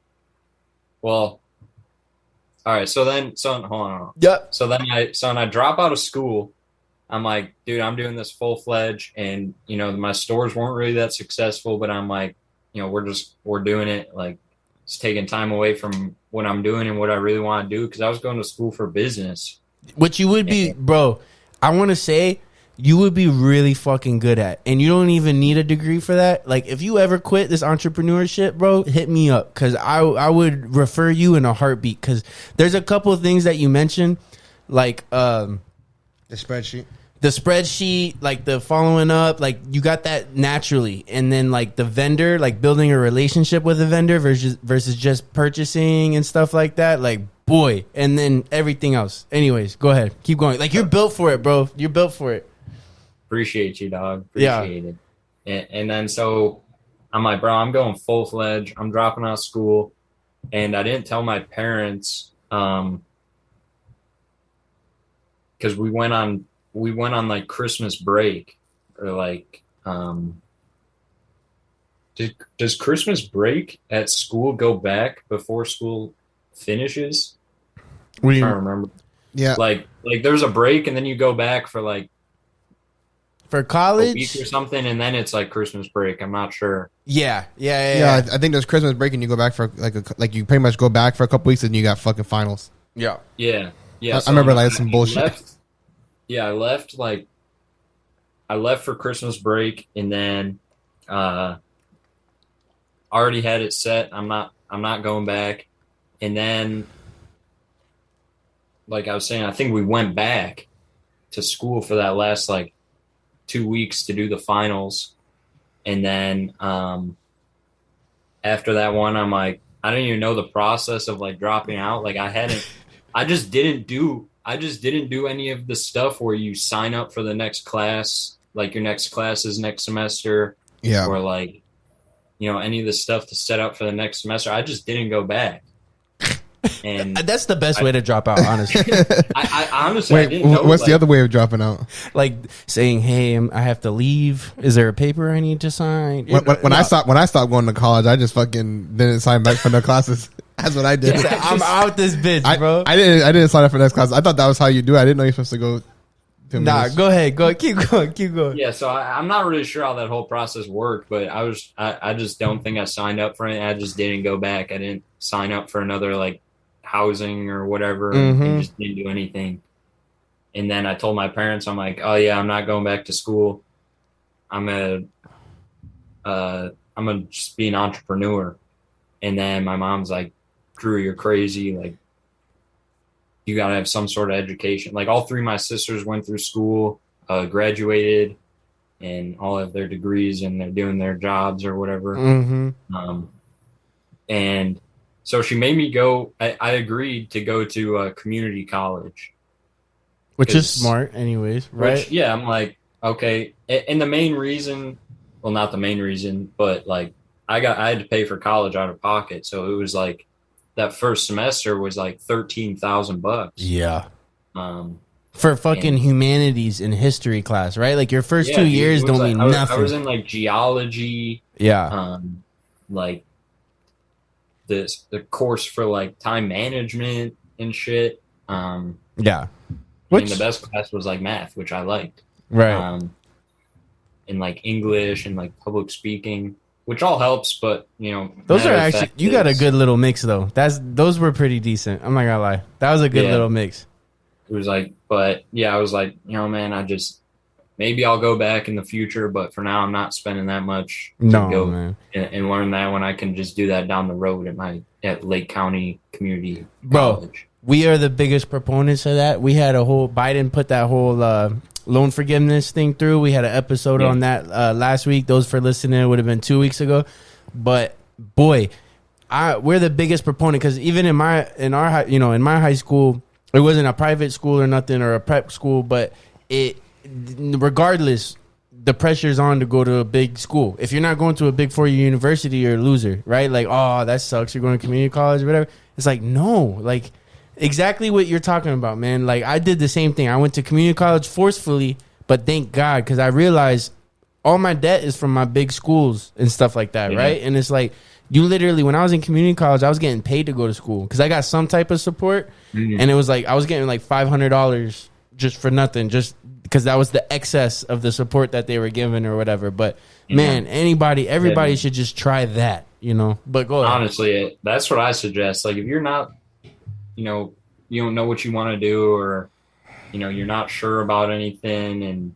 right. So hold on. Yep. So then I drop out of school. I'm like, dude, I'm doing this full fledged, and my stores weren't really that successful, but I'm like, we're doing it. Like, it's taking time away from what I'm doing and what I really want to do, because I was going to school for business. Which you would be, bro. I want to say you would be really fucking good at, and you don't even need a degree for that. Like, if you ever quit this entrepreneurship, bro, hit me up, because I would refer you in a heartbeat. Because there's a couple of things that you mentioned, like the spreadsheet, like the following up, like you got that naturally, and then like the vendor, like building a relationship with a vendor versus just purchasing and stuff like that, like boy, and then everything else. Anyways, go ahead, keep going. Like you're built for it, bro. You're built for it. Appreciate you, dog. Appreciate it. And then so I'm like, bro, I'm going full fledged. I'm dropping out of school, and I didn't tell my parents because we went on like Christmas break, or like does Christmas break at school go back before school finishes? I'm trying to remember. Yeah, like there's a break, and then you go back for like college, a week or something, and then it's like Christmas break. I'm not sure. Yeah. I think there's Christmas break, and you go back for like you pretty much go back for a couple weeks, and you got fucking finals. Yeah. I remember like some bullshit. I left for Christmas break, and then already had it set. I'm not going back. And then, like I was saying, I think we went back to school for that last like 2 weeks to do the finals. And then after that one, I'm like, I don't even know the process of like dropping out. Like I just didn't do any of the stuff where you sign up for the next class, like your next class is next semester. Yeah. Or like, any of the stuff to set up for the next semester. I just didn't go back. And that's the best way to drop out, honestly. I honestly, wait, I didn't know, what's the other way of dropping out? Like saying, "Hey, I have to leave. Is there a paper I need to sign?" When I stopped going to college, I just fucking didn't sign back for no classes. That's what I did. I'm out this bitch, bro. I didn't sign up for next class. I thought that was how you do it. I didn't know you're supposed to go. Nah, go ahead. Keep going. Yeah, so I'm not really sure how that whole process worked, but I just don't think I signed up for it. I just didn't go back. I didn't sign up for another like housing or whatever, and just didn't do anything. And then I told my parents, I'm like, oh yeah, I'm not going back to school. I'm gonna just be an entrepreneur. And then my mom's like, Drew, you're crazy. Like, you got to have some sort of education. Like, all three of my sisters went through school, graduated, and all have their degrees, and they're doing their jobs or whatever. And so she made me go. I agreed to go to a community college, which is smart, anyways, right? Which, yeah, I'm like, okay. And the main reason, well, not the main reason, but like, I had to pay for college out of pocket, so it was like, that first semester was like $13,000. Yeah. For fucking humanities and history class, right? Like your first 2 years don't mean nothing. I was in like geology. Yeah. Like the course for like time management and shit. Yeah. And the best class was like math, which I liked. Right. And like English and like public speaking. Which all helps, but you know, those are actually you got a good little mix though. Those were pretty decent. I'm not gonna lie, that was a good little mix. It was like, but yeah, I was like, you know, man, maybe I'll go back in the future, but for now, I'm not spending that much to go man. And learn that when I can just do that down the road at Lake County Community College. Bro, we are the biggest proponents of that. We had Biden put that whole loan forgiveness thing through. We had an episode on that last week. Those for listening, it would have been 2 weeks ago. But boy, we're the biggest proponent because even in my high school, it wasn't a private school or nothing or a prep school, but regardless, the pressure's on to go to a big school. If you're not going to a big 4-year university, you're a loser, right? Like, oh, that sucks. You're going to community college or whatever. It's like, no, like. Exactly what you're talking about, man. Like, I did the same thing. I went to community college forcefully, but thank God, because I realized all my debt is from my big schools and stuff like that, right? And it's like, you literally, when I was in community college, I was getting paid to go to school because I got some type of support, and it was like, I was getting like $500 just for nothing, just because that was the excess of the support that they were giving or whatever. But, man, everybody should just try that, you know? But go ahead. Honestly, that's what I suggest. Like, if you're not, you know, you don't know what you want to do, or, you know, you're not sure about anything, and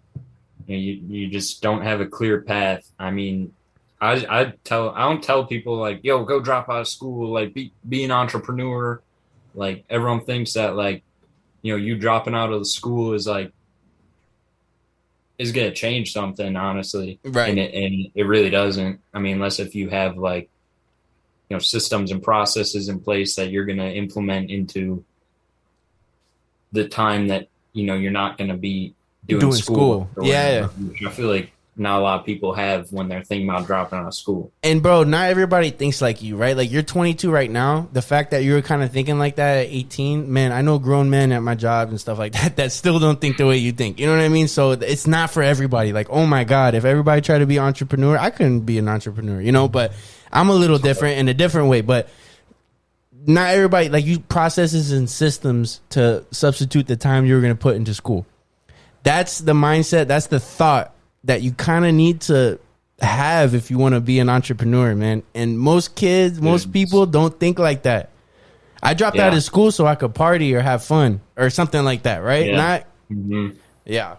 you know, you just don't have a clear path. I mean, I don't tell people like, yo, go drop out of school, like be an entrepreneur. Like, everyone thinks that, like, you know, you dropping out of the school is like, is going to change something, honestly. Right. And it really doesn't. I mean, unless if you have like, you know, systems and processes in place that you're going to implement into the time that, you know, you're not going to be doing school. Yeah. I feel like not a lot of people have when they're thinking about dropping out of school. And bro, not everybody thinks like you, right? Like, you're 22 right now. The fact that you're kind of thinking like that at 18, man, I know grown men at my job and stuff like that still don't think the way you think. You know what I mean? So it's not for everybody. Like, oh my God, if everybody tried to be entrepreneur, I couldn't be an entrepreneur, you know, but I'm a little different in a different way. But not everybody, like, you processes and systems to substitute the time you're going to put into school. That's the mindset. That's the thought that you kind of need to have if you want to be an entrepreneur, man. And most kids, most people don't think like that. I dropped out of school so I could party or have fun or something like that, right? Yeah.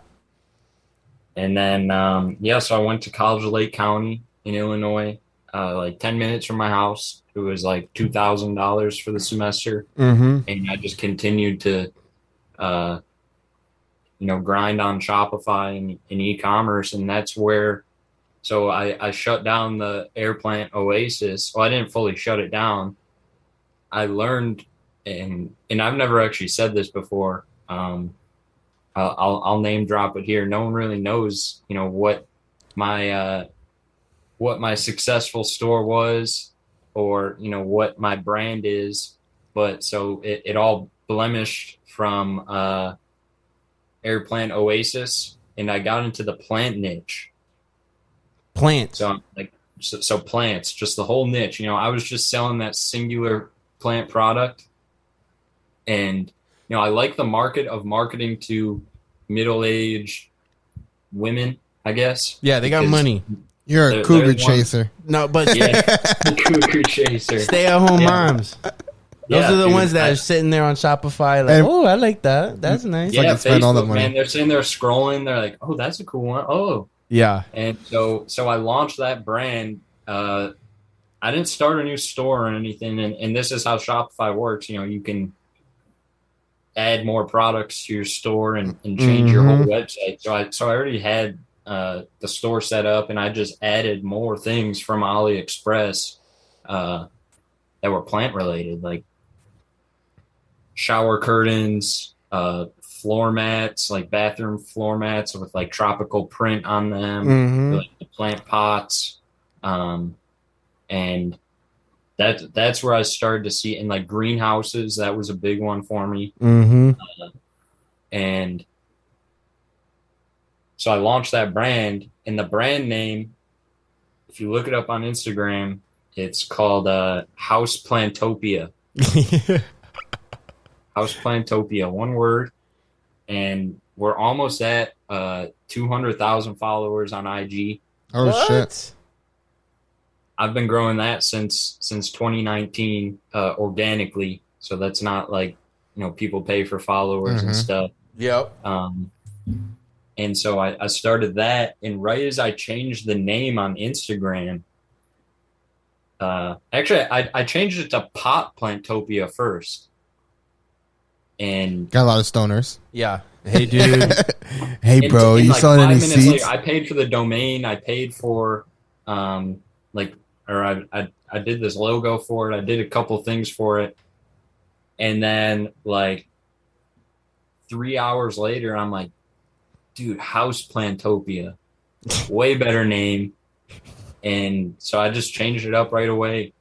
And then, so I went to college of Lake County in Illinois, like 10 minutes from my house. It was like $2,000 for the semester. And I just continued to, you know, grind on Shopify and e-commerce. And that's where, so I shut down the air plant Oasis. Well, I didn't fully shut it down. I learned, and I've never actually said this before. I'll name drop it here. No one really knows, you know, what my successful store was, or, you know, what my brand is. But so it all blemished from air plant Oasis, and I got into the plant niche. Plants. So plants, just the whole niche. You know, I was just selling that singular plant product. And, I like the market of marketing to middle-aged women, I guess. Yeah, they got money. You're a cougar chaser. No, but Yeah, cougar chaser. Stay-at-home moms. Those are the dude, ones that are sitting there on Shopify like, oh, I like that. That's nice. Yeah, spend all that Facebook, money. man, they're sitting there scrolling. They're like, oh, that's a cool one. Oh. Yeah. And so I launched that brand. I didn't start a new store or anything. And this is how Shopify works. You can add more products to your store and change your whole website. So I already had the store set up, and I just added more things from AliExpress that were plant related, like shower curtains, floor mats, like bathroom floor mats with like tropical print on them, like the plant pots, and that's where I started to see, in like greenhouses. That was a big one for me. And so I launched that brand, and the brand name, if you look it up on Instagram, it's called House Plantopia. House Plantopia, one word. And we're almost at 200,000 followers on IG. Oh, shit. I've been growing that since 2019 organically. So that's not like, people pay for followers and stuff. Yep. And so I started that. And right as I changed the name on Instagram, actually, I changed it to Pot Plantopia first. And got a lot of stoners. Yeah. Hey, dude. Hey, bro, you like selling any 5 minutes seeds? later, I paid for the domain. I paid for, I did this logo for it. I did a couple things for it. And then like 3 hours later, I'm like, dude, House Plantopia, way better name. And so I just changed it up right away.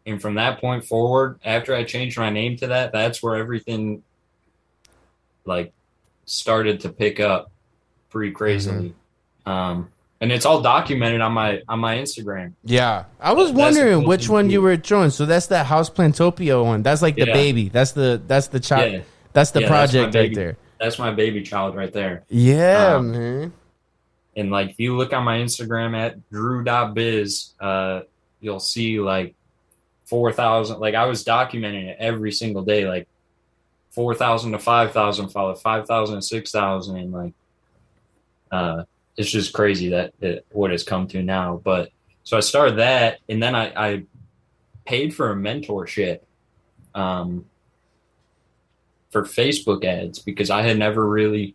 And from that point forward, after I changed my name to that, that's where everything like started to pick up pretty crazily. And it's all documented on my Instagram. Yeah. I was wondering which one you were showing. So that's that House Plantopia one. That's like the baby. That's the child. Yeah. That's the project right there. That's my baby child right there. Yeah, man. And like, if you look on my Instagram at DREW.BIZ, you'll see like 4,000. Like, I was documenting it every single day, like 4,000 to 5,000 followers, 5,000 to 6,000, and like, it's just crazy that what it's come to now. But so I started that, and then I paid for a mentorship for Facebook ads, because I had never really,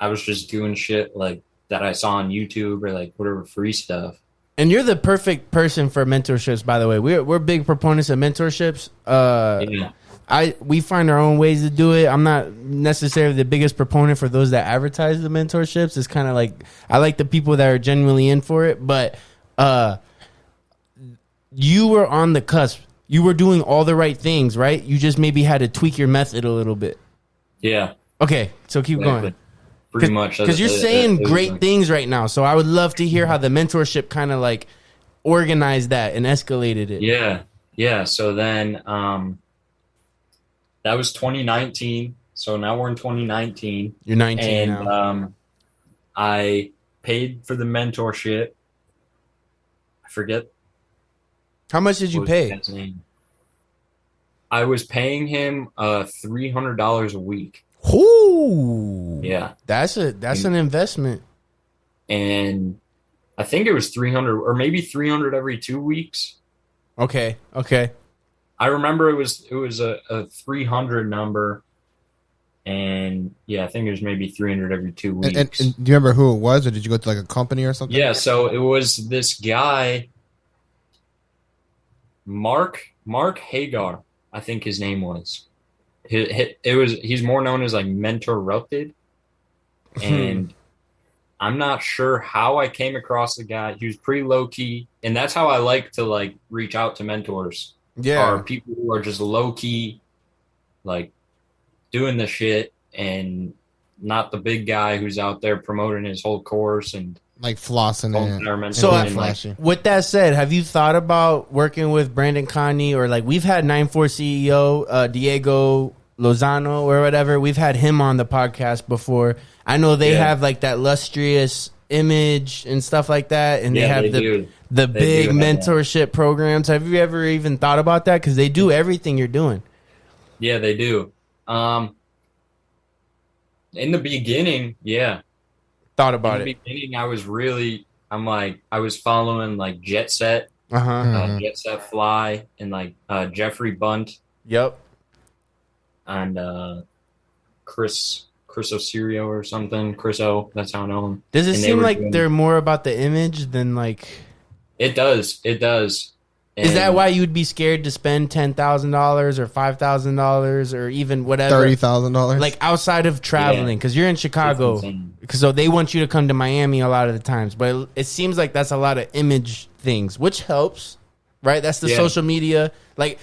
I was just doing shit like that I saw on YouTube or like whatever free stuff. And you're the perfect person for mentorships, by the way. We're big proponents of mentorships. We find our own ways to do it. I'm not necessarily the biggest proponent for those that advertise the mentorships. It's kind of like, I like the people that are genuinely in for it. But you were on the cusp. You were doing all the right things, right? You just maybe had to tweak your method a little bit. Yeah. Okay, so keep going. Pretty much. Because you're saying great things right now. So I would love to hear how the mentorship kind of like organized that and escalated it. Yeah. Yeah. So then that was 2019. So now we're in 2019. You're 19 and, now. I paid for the mentorship. I forget. How much did you pay? I was paying him $300 a week. Ooh. Yeah. That's an investment. And I think it was 300 or maybe 300 every 2 weeks. Okay. I remember it was a 300 number. And yeah, I think it was maybe 300 every 2 weeks. And do you remember who it was, or did you go to like a company or something? Yeah, so it was this guy, Mark Hagar, I think his name was. He's more known as like Mentorrupted, and I'm not sure how I came across the guy. He was pretty low key, and that's how I like to like reach out to mentors. Yeah, are people who are just low key, like doing the shit, and not the big guy who's out there promoting his whole course and like flossing and So being flashy. with that said, have you thought about working with Brandon Connie, or like we've had 9-4 CEO Diego Lozano or whatever? We've had him on the podcast before. I know they have like that lustrous image and stuff like that, and they have the big mentorship programs. Have you ever even thought about that? Because they do everything you're doing. Yeah, they do. In the beginning, Thought about in the beginning, I was following like Jet Set, Jet Set Fly, and like Jeffrey Bunt. Yep. And Chris Osirio or something. Chris O, that's how I know him. Does it seem like they're more about the image than like... It does. And is that why you'd be scared to spend $10,000 or $5,000 or even whatever? $30,000? Like outside of traveling, because you're in Chicago. So they want you to come to Miami a lot of the times. But it seems like that's a lot of image things, which helps, right? That's the social media. Like,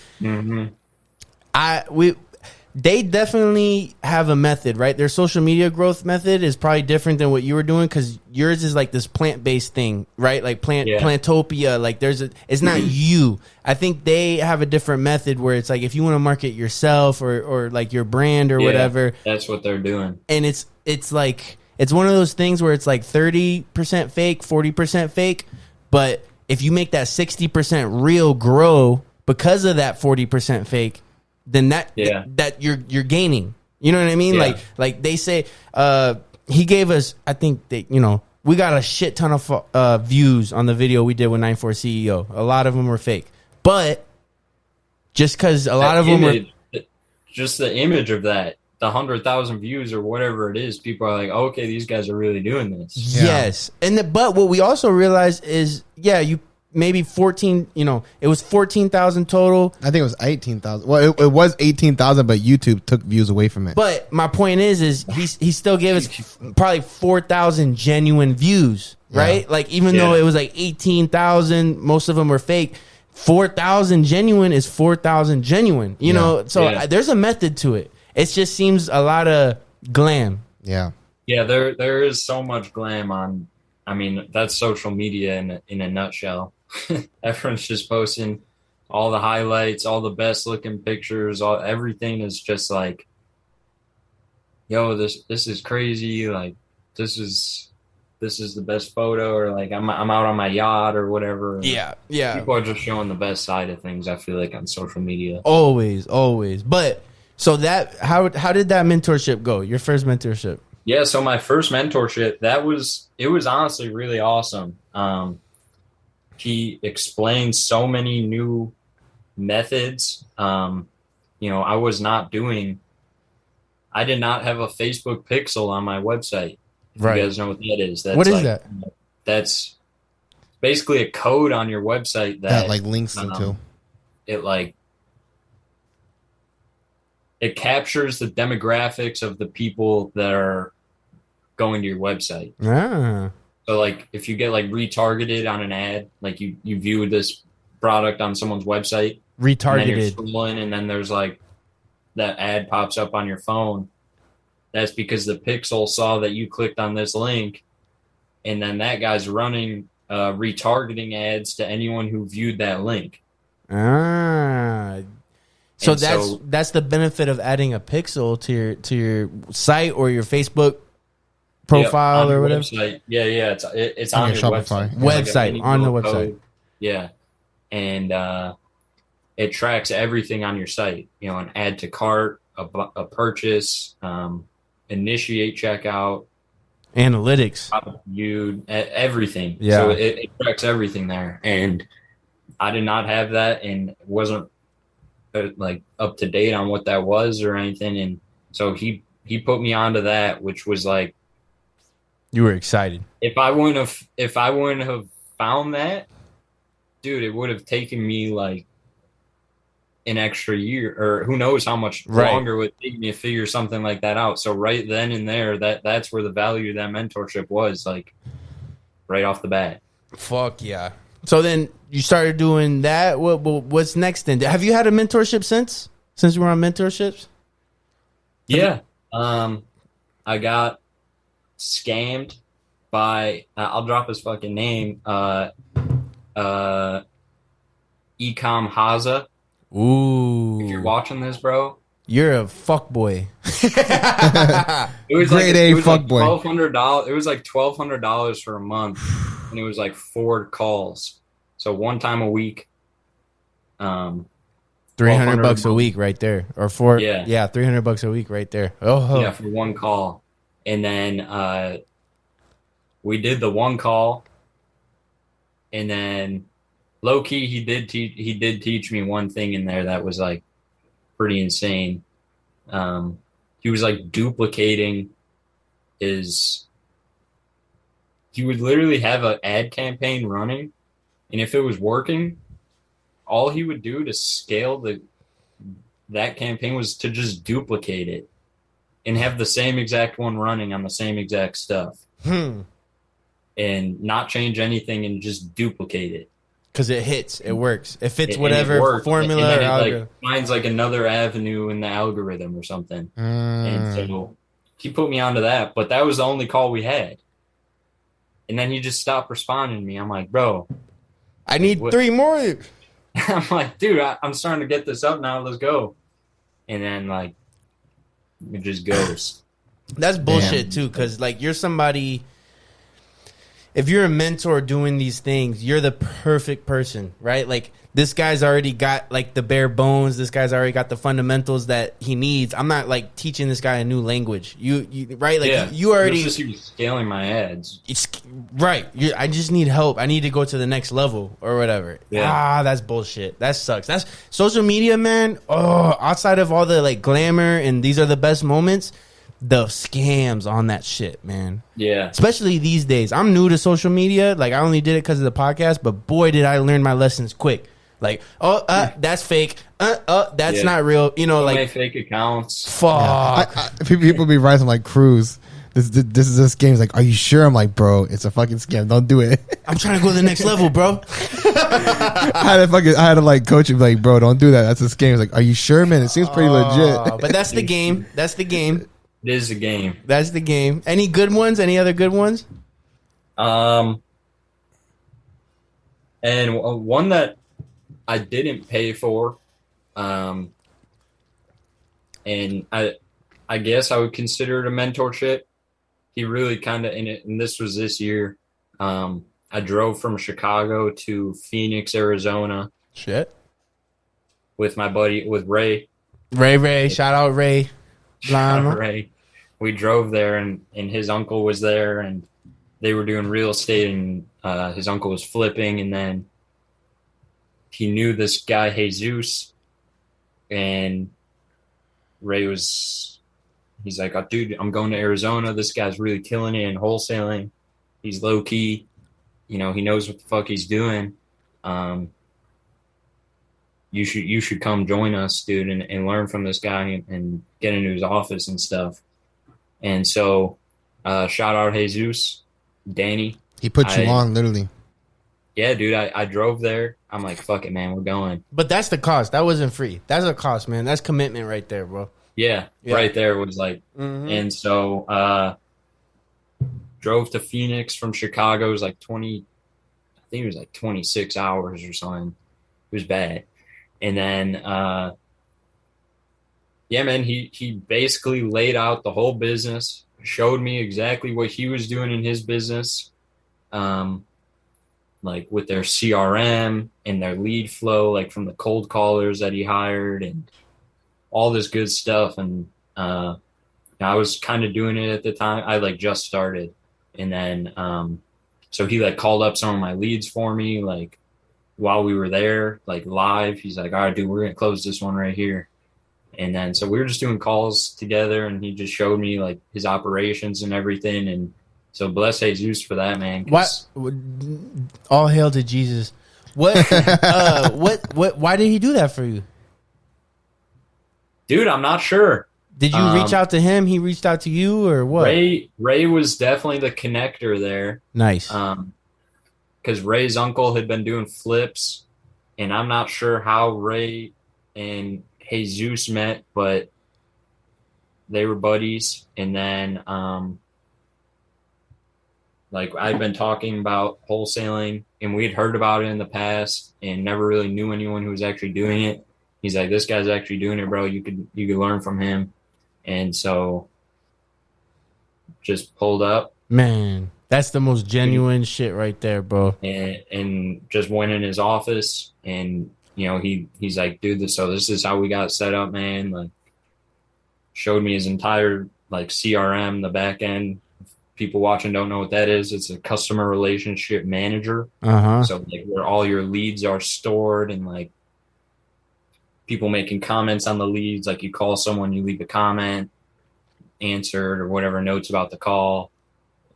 they definitely have a method, right? Their social media growth method is probably different than what you were doing, because yours is like this plant-based thing, right? Like Plantopia. Like it's not you. I think they have a different method where it's like if you want to market yourself or like your brand or whatever. That's what they're doing. And it's like it's one of those things where it's like 30% fake, 40% fake. But if you make that 60% real grow because of that 40% fake, then that you're gaining. You know what I mean? Yeah. Like they say, he gave us, I think that, we got a shit ton of views on the video we did with 9-4 CEO. A lot of them were fake, but just because a lot of them were just the image of that, the 100,000 views or whatever it is, people are like, oh, okay, these guys are really doing this. Yes. But what we also realized is, you maybe 14, it was 14,000 total. I think it was 18,000. Well, it was 18,000, but YouTube took views away from it. But my point is he still gave us probably 4,000 genuine views, right? Yeah. Like even though it was like 18,000, most of them were fake. 4,000 genuine is 4,000 genuine, you know? So there's a method to it. It just seems a lot of glam. Yeah. Yeah, there is so much glam on. I mean, that's social media in a nutshell. Everyone's just posting all the highlights, all the best looking pictures, everything is just like, yo, this is crazy. Like this is the best photo, or like I'm out on my yacht or whatever. Yeah. People are just showing the best side of things, I feel like, on social media. Always. But so that how did that mentorship go? Your first mentorship? Yeah, so my first mentorship, it was honestly really awesome. He explained so many new methods. I did not have a Facebook pixel on my website. Right. You guys know what that is. What is that? That's basically a code on your website that like links into. It captures the demographics of the people that are going to your website. So like if you get like retargeted on an ad, like you view this product on someone's website, retargeted, and then there's like that ad pops up on your phone. That's because the pixel saw that you clicked on this link, and then that guy's running retargeting ads to anyone who viewed that link. So that's the benefit of adding a pixel to your site or your Facebook profile or whatever. Website. Yeah, it's on your Shopify website. On the website. Code. Yeah, and it tracks everything on your site. An add to cart, a purchase, initiate checkout, analytics, viewed, everything. Yeah, so it tracks everything there, and I did not have that, and it wasn't like up to date on what that was or anything, and so he put me onto that, which was like, you were excited. If I wouldn't have found that, dude, it would have taken me like an extra year, or who knows how much longer it would take me to figure something like that out. So right then and there, that's where the value of that mentorship was, like right off the bat. Fuck yeah. So then you started doing that. What's next then? Have you had a mentorship since you were on mentorships? Yeah. I got scammed by I'll drop his fucking name. Ecom Haza. If you're Ooh, watching this, bro, you're a fuck boy. it was Grade like A it was like fuckboy. $1,200. It was like $1,200 for a month, and it was like 4 calls, so one time a week. 300 $1,200 bucks a week right there, or four. Yeah, Yeah, 300 bucks a week right there. Oh, yeah, for one call, and then we did the one call, and then low key he did teach me one thing in there that was like pretty insane. He was like duplicating his. He would literally have an ad campaign running, and if it was working, all he would do to scale that campaign was to just duplicate it and have the same exact one running on the same exact stuff, and not change anything and just duplicate it. because it hits, it works. It fits And whatever it worked. formula and or then it algorithm. like finds like another avenue in the algorithm or something. And so he put me onto that, but that was the only call we had. And then he just stopped responding to me. I'm like, bro, I need what? 3 more. I'm like, dude, I'm starting to get this up now. Let's go. And then like it just goes. That's bullshit too, because like you're somebody. If you're a mentor doing these things, you're the perfect person, right? Like this guy's already got like the bare bones. This guy's already got the fundamentals that he needs. I'm not like teaching this guy a new language. You right? Like you already. It's just you scaling my ads. It's right. I just need help. I need to go to the next level or whatever. Yeah. That's bullshit. That sucks. That's social media, man. Oh, outside of all the like glamour and these are the best moments, the scams on that shit, man. Yeah. Especially these days. I'm new to social media. Like I only did it because of the podcast, but boy, did I learn my lessons quick. Like, that's fake. That's not real. You know, like fake accounts. fuck. People be writing like, Cruz, this is this game. He's like, are you sure? I'm like, bro, it's a fucking scam. Don't do it. I'm trying to go to the next level, bro. I had to like coach him, like, bro, don't do that. That's a scam. He's like, are you sure, man? It seems pretty legit. But that's the game. That's the game. It is a game. That's the game. Any good ones? Any other good ones? And one that I didn't pay for, and I guess I would consider it a mentorship. He really kind of in it, and this was this year. I drove from Chicago to Phoenix, Arizona, Shit. with my buddy with Ray. Ray. Shout out Ray. Ray. We drove there, and his uncle was there, and they were doing real estate, and his uncle was flipping, and then he knew this guy Jesus, and he's like, oh, dude, I'm going to Arizona. This guy's really killing it in wholesaling. He's low key, he knows what the fuck he's doing. You should come join us, dude, and learn from this guy and get into his office and stuff. And so, shout out Jesus, Danny. He put you on, literally. Yeah, dude, I drove there. I'm like, fuck it, man, we're going. But that's the cost. That wasn't free. That's a cost, man. That's commitment right there, bro. Yeah. Right there was like, and so drove to Phoenix from Chicago. It was like 26 hours or something. It was bad. And then, yeah, man, he basically laid out the whole business, showed me exactly what he was doing in his business, like with their CRM and their lead flow, like from the cold callers that he hired and all this good stuff. And I was kind of doing it at the time. I like just started. And then so he like called up some of my leads for me, like while we were there, like live. He's like, all right, dude, we're going to close this one right here. And then so we were just doing calls together, and he just showed me like his operations and everything. And so bless Jesus for that, man. What? All hail to Jesus. What? Why did he do that for you? Dude, I'm not sure. Did you reach out to him? He reached out to you, or what? Ray was definitely the connector there. Nice. Because Ray's uncle had been doing flips, and I'm not sure how Ray and Jesus met, but they were buddies. And then like I'd been talking about wholesaling, and we'd heard about it in the past and never really knew anyone who was actually doing it. He's like, this guy's actually doing it, bro. You could learn from him. And so just pulled up. Man, that's the most genuine shit right there, bro. And just went in his office, and you know, he's like, dude, this is how we got set up, man. Like, showed me his entire like CRM, the back end. People watching don't know what that is. It's a customer relationship manager. So like where all your leads are stored, and like people making comments on the leads. Like you call someone, you leave a comment, answered or whatever, notes about the call.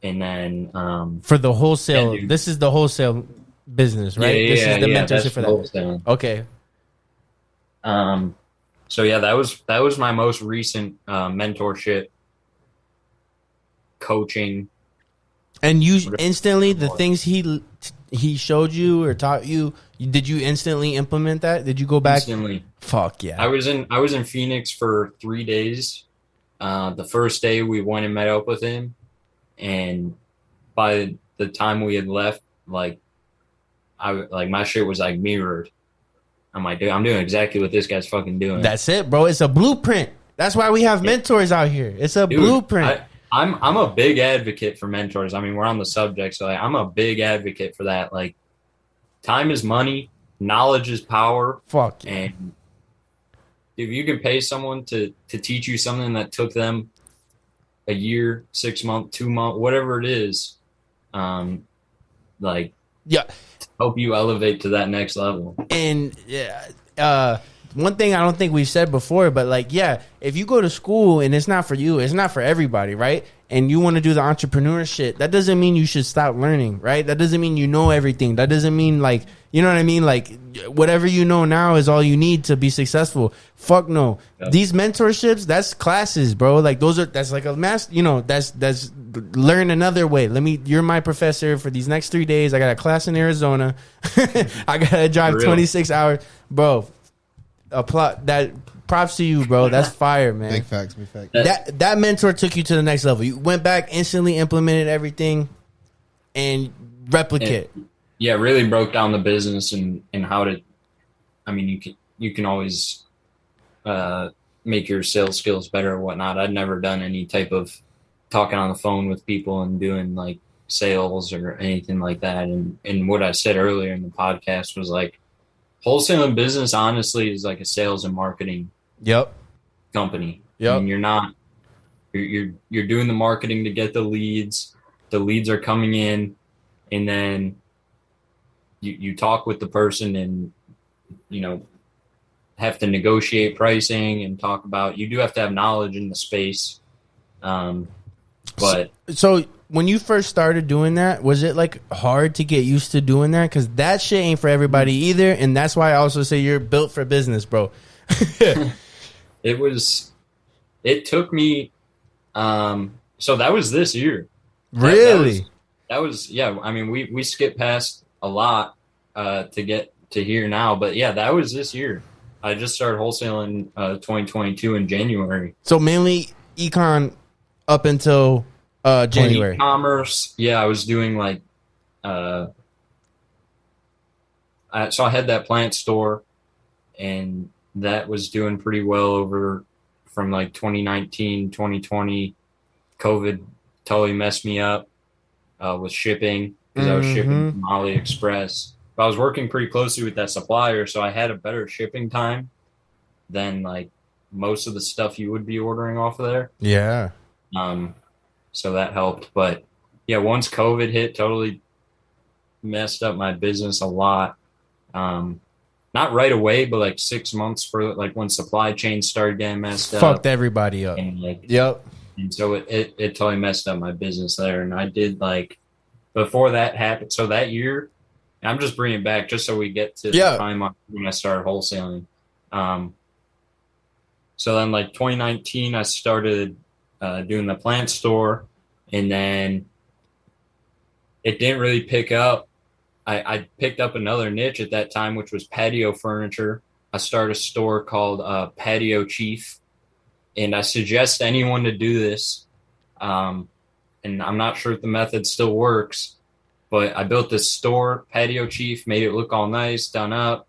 And then for the wholesale, this is the wholesale business, right? This is the mentorship for that. Wholesaling. Okay. So yeah, that was my most recent mentorship, coaching. And you instantly, the things he showed you or taught you, did you instantly implement that? Did you go back? Instantly. Fuck yeah. I was in Phoenix for 3 days. The first day we went and met up with him, and by the time we had left, like my shit was like mirrored. I'm like, dude, I'm doing exactly what this guy's fucking doing. That's it, bro. It's a blueprint. That's why we have mentors out here. It's a blueprint. I'm a big advocate for mentors. I mean, we're on the subject, so like, I'm a big advocate for that. Like, time is money, knowledge is power. Fuck yeah. And if you can pay someone to teach you something that took them a year, 6 months, 2 months, whatever it is, like, yeah, help you elevate to that next level. And one thing I don't think we've said before, but like, yeah, if you go to school and it's not for you, it's not for everybody, right? And you want to do the entrepreneur shit, that doesn't mean you should stop learning, right? That doesn't mean you know everything. That doesn't mean, like, you know what I mean? Like, whatever you know now is all you need to be successful. Fuck no. Yep. These mentorships, that's classes, bro. Like, that's like a master, you know, that's learn another way. You're my professor for these next 3 days. I got a class in Arizona. I got to drive 26 hours. Bro, props to you, bro. That's fire, man. Big facts, big facts. That mentor took you to the next level. You went back, instantly implemented everything, and replicate. Yeah, really broke down the business and how to. I mean, you can always make your sales skills better or whatnot. I'd never done any type of talking on the phone with people and doing like sales or anything like that. And what I said earlier in the podcast was like, wholesaling business honestly is like a sales and marketing company. Yep. I mean, you're doing the marketing to get the leads. The leads are coming in, and then you talk with the person and, you know, have to negotiate pricing and talk about, you do have to have knowledge in the space. But so when you first started doing that, was it like hard to get used to doing that? Because that shit ain't for everybody either. And that's why I also say you're built for business, bro. It took me, so that was this year. Really? That was yeah. I mean, we skipped past a lot to get to here now, but yeah, that was this year. I just started wholesaling 2022 in January. So mainly econ up until January. Ecommerce, yeah, I was doing like so I had that plant store, and that was doing pretty well over from like 2019, 2020. COVID totally messed me up with shipping, because I was shipping from AliExpress. But I was working pretty closely with that supplier, so I had a better shipping time than like most of the stuff you would be ordering off of there. Yeah. So that helped. But yeah, once COVID hit, totally messed up my business a lot. Not right away, but like 6 months for like when supply chains started getting messed up. Fucked everybody up. And like, yep. And so it totally messed up my business there. And I did like, before that happened, so that year, I'm just bringing it back just so we get to the time when I started wholesaling. So then like 2019, I started doing the plant store, and then it didn't really pick up. I picked up another niche at that time, which was patio furniture. I started a store called Patio Chief, and I suggest anyone to do this. and I'm not sure if the method still works, but I built this store, Patio Chief, made it look all nice, done up,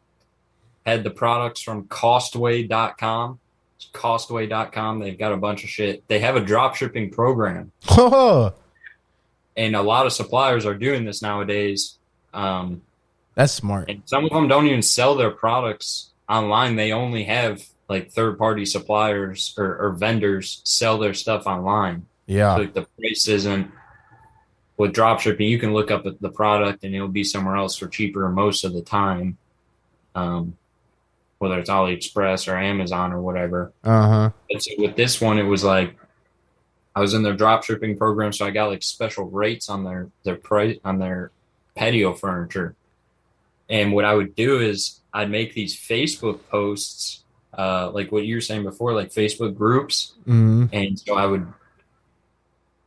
had the products from Costway.com. It's Costway.com. They've got a bunch of shit. They have a drop shipping program. Oh, And a lot of suppliers are doing this nowadays. that's smart. And some of them don't even sell their products online. They only have like third-party suppliers or vendors sell their stuff online. Yeah. So like the price isn't with drop shipping. You can look up the product and it'll be somewhere else for cheaper most of the time. Whether it's AliExpress or Amazon or whatever. Uh-huh. But so with this one, it was like I was in their drop shipping program, so I got like special rates on their price on their patio furniture. And what I would do is I'd make these Facebook posts, like what you were saying before, like Facebook groups. Mm-hmm. And so I would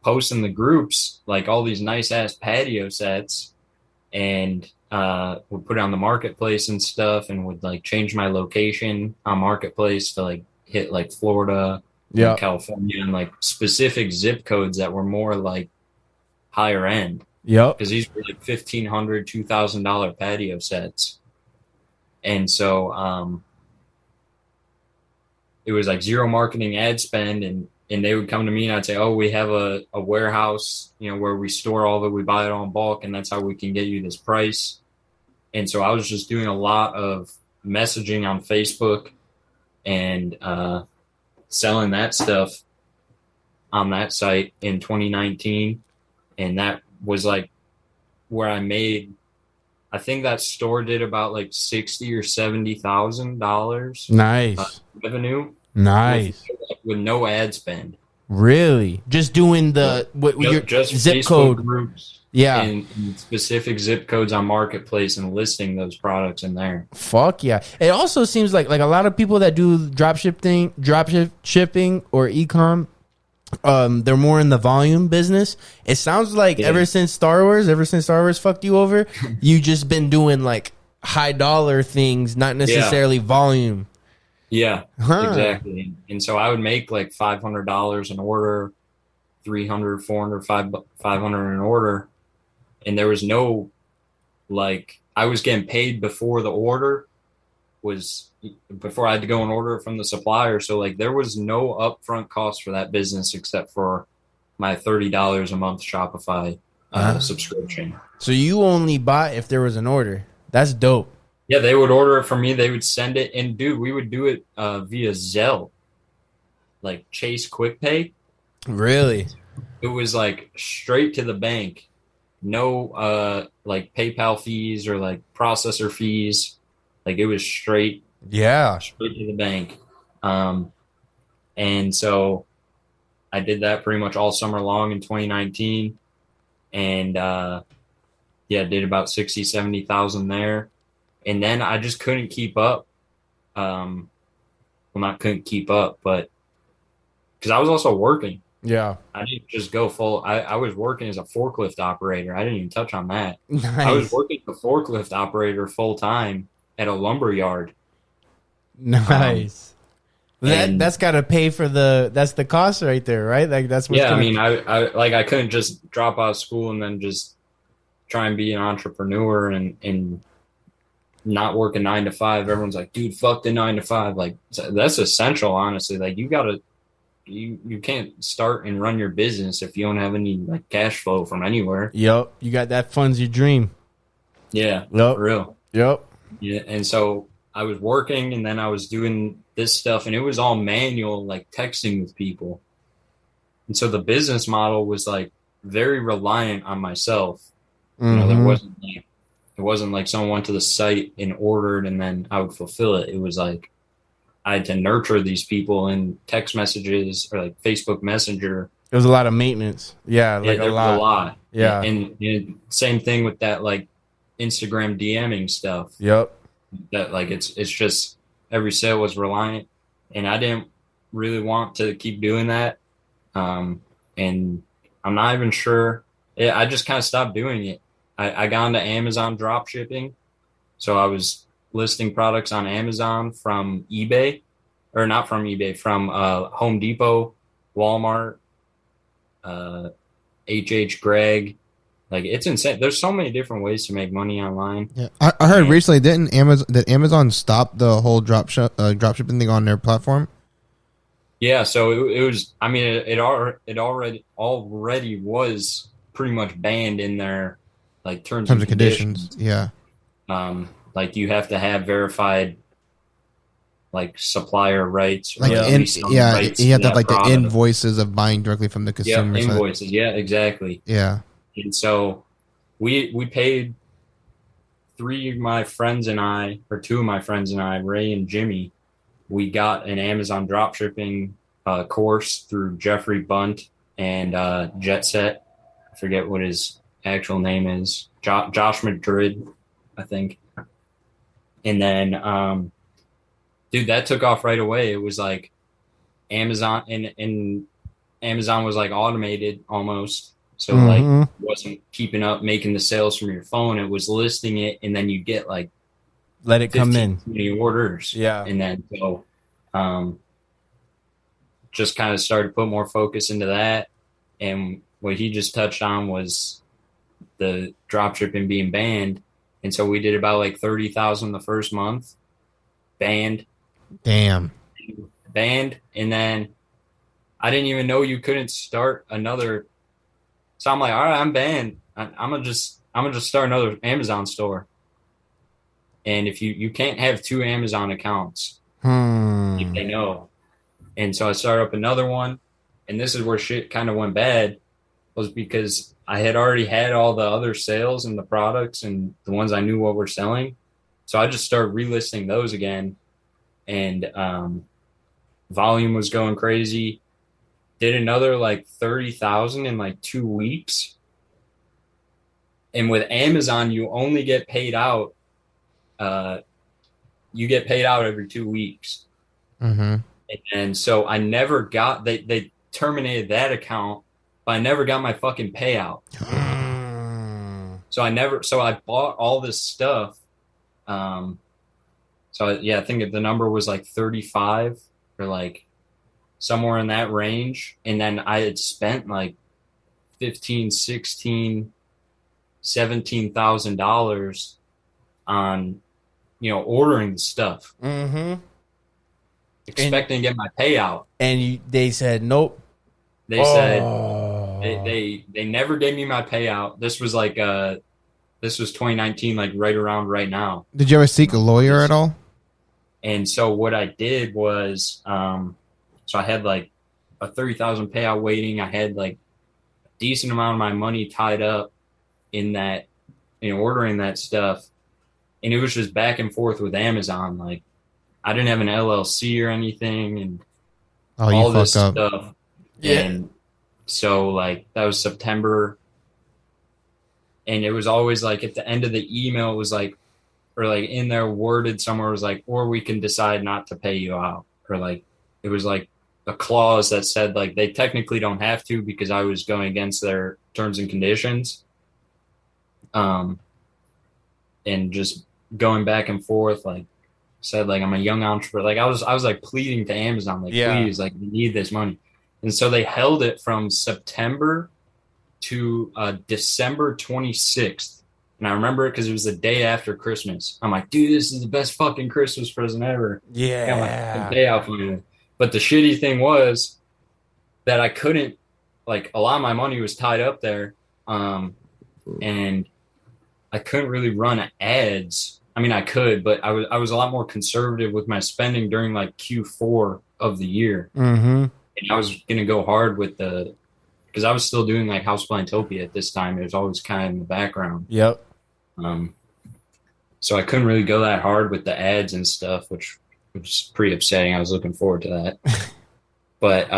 post in the groups like all these nice ass patio sets, and would put it on the marketplace and stuff, and would like change my location on marketplace to like hit like Florida, Yeah. California, and like specific zip codes that were more like higher end. Yep. Because these were like $1,500, $2,000 patio sets. And so it was like zero marketing ad spend, and they would come to me and I'd say, oh, we have a warehouse, where we store all of it, we buy it all in bulk, and that's how we can get you this price. And so I was just doing a lot of messaging on Facebook and selling that stuff on that site in 2019. And that was like where I made, I think that store did about like $60,000 or $70,000 Nice. revenue. Nice. With no ad spend. Really? Just doing the your just zip Facebook code groups. Yeah. And specific zip codes on Marketplace and listing those products in there. Fuck yeah. It also seems like a lot of people that do drop shipping or e-com, they're more in the volume business. It sounds like ever since Star Wars fucked you over, you just been doing like high dollar things, not necessarily volume. Yeah, exactly. And so I would make like $500 an order, $300, $400, $500 an order. And there was no, like, I was getting paid before the order before I had to go and order it from the supplier. So like there was no upfront cost for that business except for my $30 a month Shopify subscription. So you only bought if there was an order. That's dope. Yeah, they would order it from me. They would send it, and dude, we would do it via Zelle, like Chase Quick Pay. Really? It was like straight to the bank, no like PayPal fees or like processor fees. Like it was straight to the bank. And so I did that pretty much all summer long in 2019, and did about 60, 70,000 there. And then I just couldn't keep up. Well, not couldn't keep up, but because I was also working. Yeah. I didn't just go full. I was working as a forklift operator. I didn't even touch on that. Nice. I was working as a forklift operator full time at a lumber yard. Nice. That's got to pay for that's the cost right there, right? Like that's what. Yeah, I mean, I couldn't just drop out of school and then just try and be an entrepreneur and not work a 9 to 5. Everyone's like, dude, fuck the 9 to 5. Like that's essential, honestly. Like you can't start and run your business if you don't have any like cash flow from anywhere. Yep. You got that funds your dream. Yeah. Yep. For real. Yep. Yeah. And so I was working and then I was doing this stuff, and it was all manual, like texting with people. And so the business model was like very reliant on myself. Mm-hmm. It wasn't like someone went to the site and ordered and then I would fulfill it. It was like I had to nurture these people in text messages or like Facebook Messenger. There was a lot of maintenance. Yeah, like there a lot. was a lot. Yeah. And same thing with that like Instagram DMing stuff. Yep. That like it's just every sale was reliant, and I didn't really want to keep doing that. And I'm not even sure. I just kind of stopped doing it. I got into Amazon drop shipping. So I was listing products on Amazon from eBay, or not from eBay, from Home Depot, Walmart, HH Greg. Like, it's insane. There's so many different ways to make money online. Yeah, I heard recently did Amazon stop the whole dropshipping thing on their platform? Yeah, so it was. I mean, it already was pretty much banned in their like terms and conditions. Yeah. Like you have to have verified like supplier rights, like rights you have to have like product. the invoices of buying directly from the consumer. Yeah, invoices. Yeah, exactly. Yeah. And so we paid two of my friends and I, Ray and Jimmy, we got an Amazon dropshipping course through Jeffrey Bunt and Jet Set. I forget what his actual name is. Josh Madrid, I think. And then, dude, that took off right away. It was like Amazon and Amazon was like automated almost. So like wasn't keeping up making the sales from your phone. It was listing it, and then you get like let it come in 20 orders. Yeah. And then so just kind of started to put more focus into that. And what he just touched on was the dropshipping being banned. And so we did about like 30,000 the first month. Banned. Damn. Banned. And then I didn't even know you couldn't start another. So I'm like, all right, I'm banned. I'm gonna just start another Amazon store. And if you can't have two Amazon accounts, if they know. And so I started up another one, and this is where shit kind of went bad, was because I had already had all the other sales and the products and the ones I knew what were selling. So I just started relisting those again, and volume was going crazy. Did another like 30,000 in like 2 weeks. And with Amazon, you only get paid out. You get paid out every 2 weeks. Mm-hmm. And so I never got, they terminated that account, but I never got my fucking payout. So I bought all this stuff. I think the number was like 35 or like somewhere in that range. And then I had spent like $15,000, $16,000, $17,000 on, ordering the stuff. Mm-hmm. Expecting to get my payout. And they said, nope. They said they never gave me my payout. This was like, this was 2019, like right around right now. Did you ever seek a lawyer at all? And so what I did was, so I had like a 30,000 payout waiting. I had like a decent amount of my money tied up in that, ordering that stuff. And it was just back and forth with Amazon. Like I didn't have an LLC or anything and all this stuff. Yeah. And so like that was September. And it was always like at the end of the email, it was like, or like in there worded somewhere was like, or we can decide not to pay you out. Or like, it was like a clause that said like they technically don't have to because I was going against their terms and conditions. And just going back and forth, like said, like, I'm a young entrepreneur. Like I was like pleading to Amazon, like, please, like we need this money. And so they held it from September to December 26th. And I remember it because it was the day after Christmas. I'm like, dude, this is the best fucking Christmas present ever. Yeah. Got my payout for you. But the shitty thing was that I couldn't, like, a lot of my money was tied up there. And I couldn't really run ads. I mean, I could, but I was a lot more conservative with my spending during like Q4 of the year. Mm-hmm. And I was going to go hard with because I was still doing like Houseplantopia at this time. It was always kind of in the background. Yep. So I couldn't really go that hard with the ads and stuff, which was pretty upsetting. I was looking forward to that. But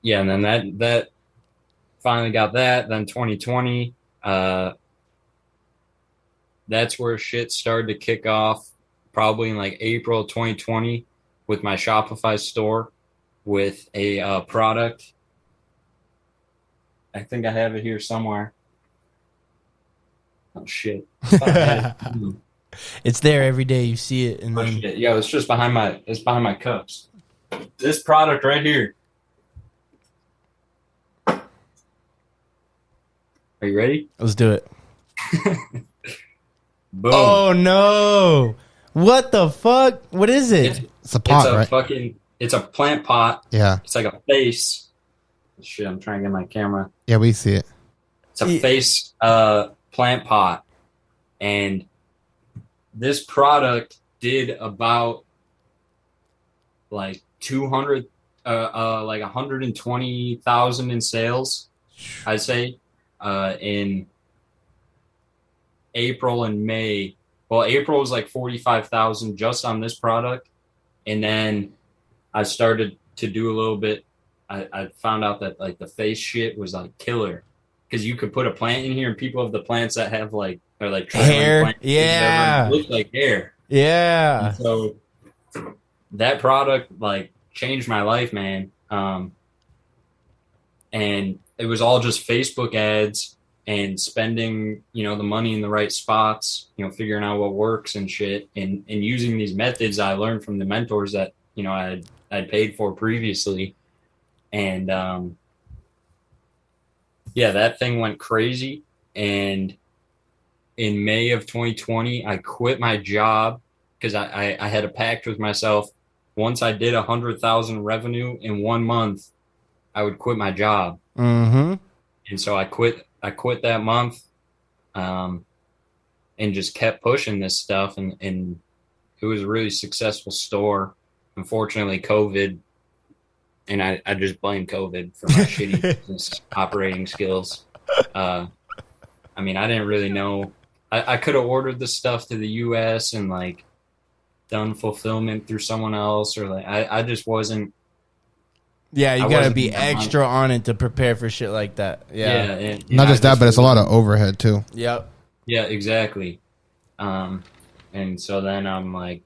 yeah, and then that finally got that. Then 2020, that's where shit started to kick off, probably in like April 2020 with my Shopify store with a product. I think I have it here somewhere. Oh shit! It's there every day. You see it, and then yeah, it's just behind my cups. This product right here. Are you ready? Let's do it. Boom. Oh no! What the fuck? What is it? It's a pot, right? It's a plant pot. Yeah. It's like a face. Shit, I'm trying to get my camera. Yeah, we see it. It's a face plant pot. And this product did about like 120,000 in sales, I'd say, in April and May. Well, April was like 45,000 just on this product. And then I started to do a little bit. I found out that like the face shit was like killer, because you could put a plant in here and people have the plants that have like, or like hair. plants, Yeah. look like hair. Yeah. And so that product like changed my life, man. And it was all just Facebook ads and spending, the money in the right spots, figuring out what works and shit, and using these methods I learned from the mentors that, I'd paid for previously. And, that thing went crazy. And in May of 2020, I quit my job because I had a pact with myself. Once I did 100,000 revenue in 1 month, I would quit my job. Mm-hmm. And so I quit that month, and just kept pushing this stuff. And it was a really successful store. Unfortunately, COVID, and I just blame COVID for my shitty business operating skills. I didn't really know. I could have ordered the stuff to the US and like done fulfillment through someone else, or like I just wasn't. Yeah, you gotta be extra on it to prepare for shit like that. Yeah. And Not just that, but it's a lot of overhead too. Yep. Yeah, exactly. And so then I'm like,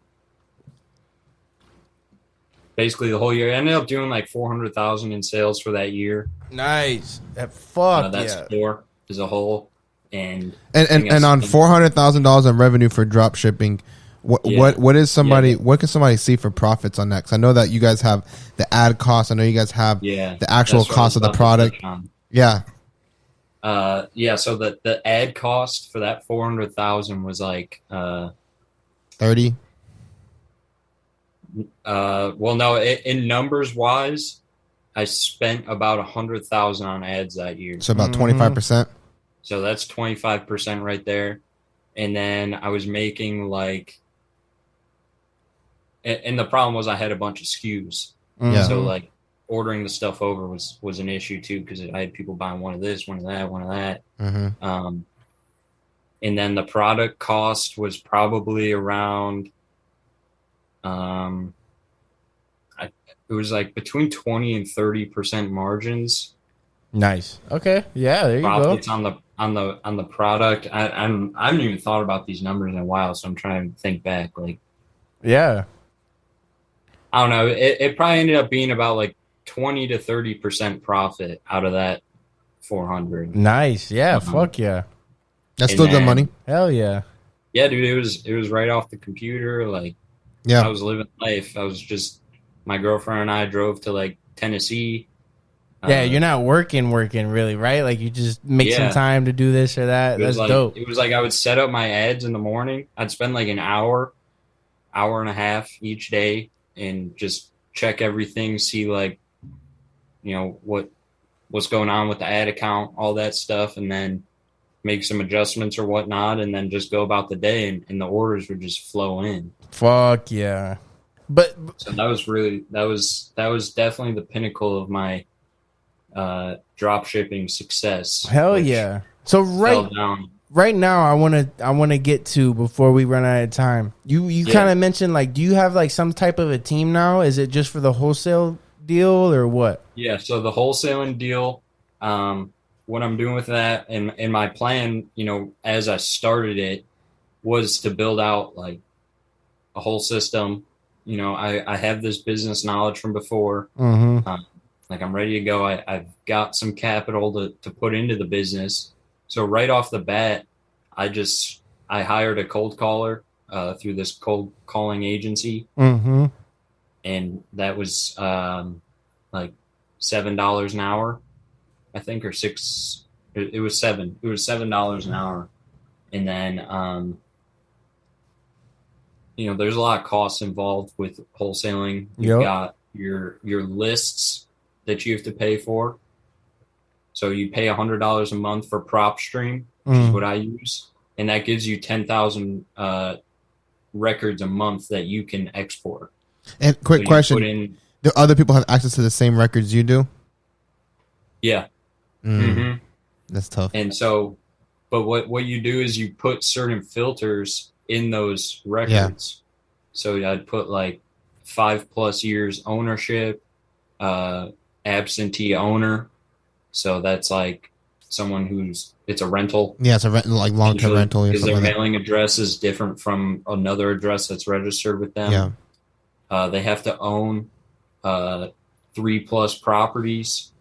basically the whole year, I ended up doing like 400,000 in sales for that year. Nice. Fuck That yeah. store as a whole. And on $400,000 in revenue for drop shipping, what can somebody see for profits on that? 'Cause I know that you guys have the ad cost. I know you guys have the actual cost of the product. Yeah. So the ad cost for that 400,000 was like 30. Well, no, in numbers wise, I spent about 100,000 on ads that year. So about 25%. So that's 25% right there. And then I was making like, and the problem was I had a bunch of SKUs. Yeah. So like ordering the stuff over was an issue too, because I had people buying one of this, one of that, one of that. Mm-hmm. And then the product cost was probably around, it was like between 20 and 30% margins. Nice. Okay. Yeah, there you Profits go. on the product. I haven't even thought about these numbers in a while, so I'm trying to think back. Like, yeah. I don't know. It probably ended up being about like 20 to 30% profit out of that 400. Nice. Yeah. Fuck yeah. That's still good money. Hell yeah. Yeah, dude. It was right off the computer. Like, yeah, I was living life. I was just, my girlfriend and I drove to like Tennessee. Yeah, you're not working really, right? Like you just make some time to do this or that. That's like, dope. It was like I would set up my ads in the morning. I'd spend like an hour and a half each day and just check everything, see like, what's going on with the ad account, all that stuff, and then make some adjustments or whatnot, and then just go about the day, and the orders would just flow in. Fuck yeah. So that was definitely the pinnacle of my drop shipping success. Hell yeah. So right now I want to get to, before we run out of time, you kind of mentioned, like, do you have like some type of a team now? Is it just for the wholesale deal or what? Yeah, so the wholesaling deal, what I'm doing with that, and my plan, as I started it, was to build out like a whole system. I have this business knowledge from before. Mm-hmm. Like, I'm ready to go. I've got some capital to put into the business. So right off the bat, I hired a cold caller through this cold calling agency. Mm-hmm. And that was like $7 an hour, I think, or $6. It was $7. It was $7 an hour, and then there's a lot of costs involved with wholesaling. You've got your lists that you have to pay for. So you pay $100 a month for PropStream, which is what I use, and that gives you 10,000 records a month that you can export. And quick question: do other people have access to the same records you do? Yeah. Mm-hmm. That's tough. And so, but what you do is you put certain filters in those records. Yeah. So I'd put like 5+ years ownership, absentee owner. So that's like someone it's a rental. Yeah, it's a like long-term rental. Because their mailing address is different from another address that's registered with them. Yeah. They have to own 3+ properties,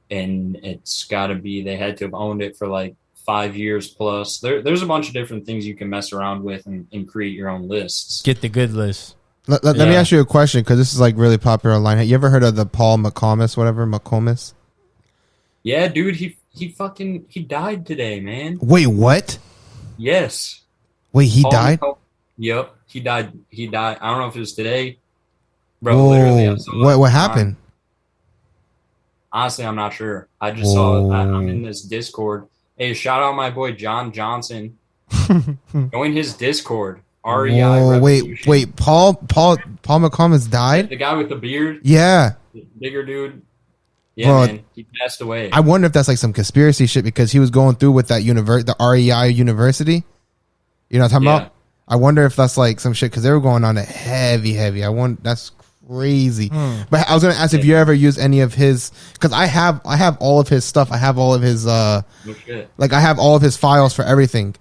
and it's got to be, they had to have owned it for like 5 years plus. There's a bunch of different things you can mess around with and create your own lists. Get the good list. Let me ask you a question, because this is like really popular online. You ever heard of the Paul McComas? Yeah, dude, he died today, man. Wait, what? Yes. Wait, he died? Yep, he died. I don't know if it was today. Bro, whoa, literally. What happened? Honestly, I'm not sure. I just saw it. I'm in this Discord. Hey, shout out my boy John Johnson. Join his Discord. REI. Wait. Paul McComas died? The guy with the beard? Yeah. The bigger dude. Yeah, bro, man. He passed away. I wonder if that's like some conspiracy shit, because he was going through with that the REI university. You know what I'm talking about? I wonder if that's like some shit, because they were going on it heavy. That's crazy. But I was going to ask if you ever use any of his, because I have all of his stuff. I have all of his I have all of his files for everything,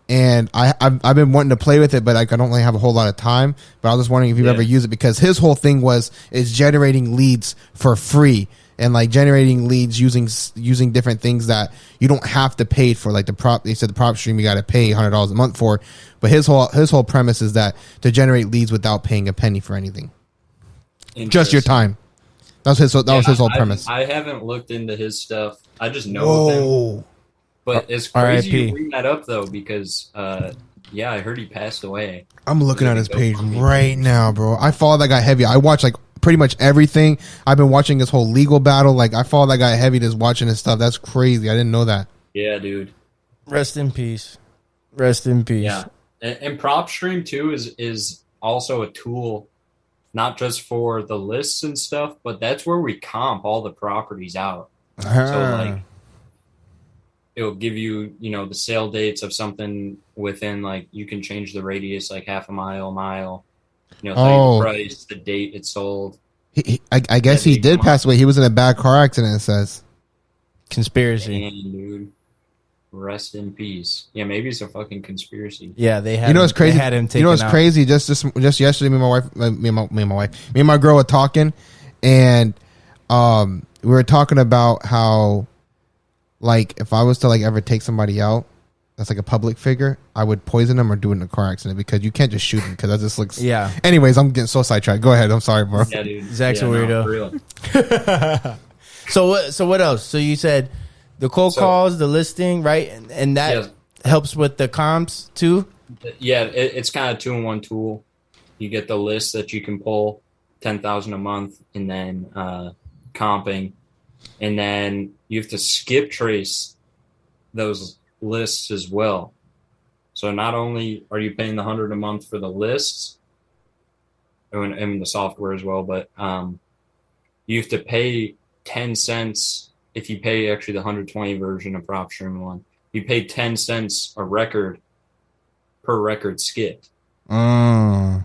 and I've been wanting to play with it, but like I don't really have a whole lot of time. But I was just wondering if you ever use it, because his whole thing is generating leads for free, and like generating leads using different things that you don't have to pay for, like they said the prop stream you got to pay $100 a month for, but his whole premise is that to generate leads without paying a penny for anything. Just your time. That was his whole premise. I haven't looked into his stuff. I just know of him. But it's crazy you bring that up, though, because, I heard he passed away. I'm looking at his page right now, bro. I follow that guy heavy. I watch, like, pretty much everything. I've been watching his whole legal battle. Like, I follow that guy heavy, just watching his stuff. That's crazy. I didn't know that. Yeah, dude. Rest in peace. Yeah. And PropStream, too, is also a tool, not just for the lists and stuff, but that's where we comp all the properties out. So, like, it'll give you, the sale dates of something within, like, you can change the radius, like half a mile, the price, the date it sold. I guess he did pass away. He was in a bad car accident, it says. Conspiracy. Dang, dude. Rest in peace. Yeah, maybe it's a fucking conspiracy. Yeah, they had. What's crazy? They had him taken out. Crazy? Just yesterday, me and my girl were talking, and we were talking about how, like, if I was to like ever take somebody out that's like a public figure, I would poison them or do it in a car accident, because you can't just shoot them, because that just looks. Yeah. Anyways, I'm getting so sidetracked. Go ahead. I'm sorry, bro. Yeah, dude. Zach's a weirdo. So what else? So you said the cold calls, the listing, right? And that helps with the comps too? Yeah, it's kind of 2-in-1 tool. You get the list that you can pull, 10,000 a month, and then comping. And then you have to skip trace those lists as well. So not only are you paying the $100 a month for the lists and the software as well, but you have to pay 10 cents if you pay actually the 120 version of PropStream one. You pay 10 cents a record per record skipped. So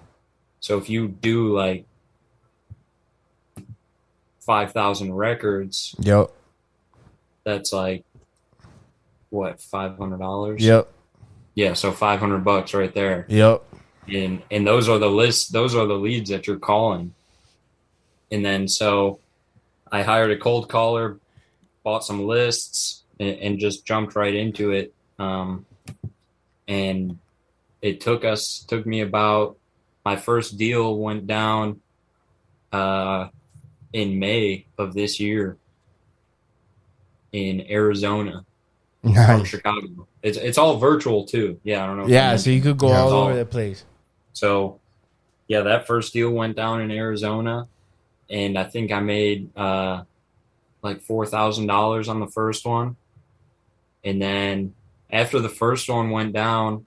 if you do like 5,000 records, that's like what, $500? Yeah, so $500 right there. And those are the lists, those are the leads that you're calling. And then so I hired a cold caller, bought some lists, and just jumped right into it. And it took me about, my first deal went down in May of this year in Arizona. from Nice. Chicago. It's all virtual too. Yeah, I don't know. Yeah, so you could go all It's over the place. So yeah, that first deal went down in Arizona, and I think I made like $4,000 on the first one, and then after the first one went down,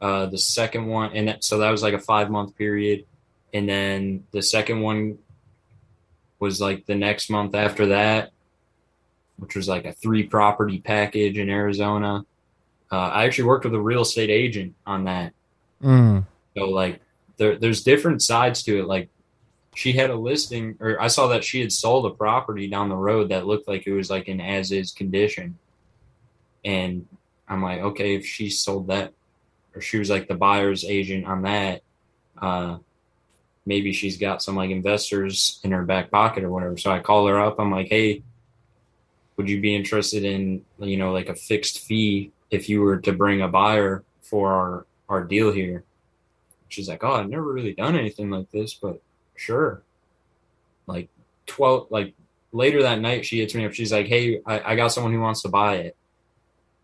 the second one, so that was like a 5-month period, and then the second one was like the next month after that, which was like a 3-property package in Arizona. I actually worked with a real estate agent on that. So like there's different sides to it. Like she had a listing, or I saw that she had sold a property down the road that looked like it was like in as is condition. And I'm like, okay, if she sold that, or she was like the buyer's agent on that, maybe she's got some like investors in her back pocket or whatever. So I call her up. I'm like, hey, would you be interested in, like a fixed fee if you were to bring a buyer for our deal here? She's like, oh, I've never really done anything like this, but sure. Like later that night, she hits me up. She's like, hey, I got someone who wants to buy it.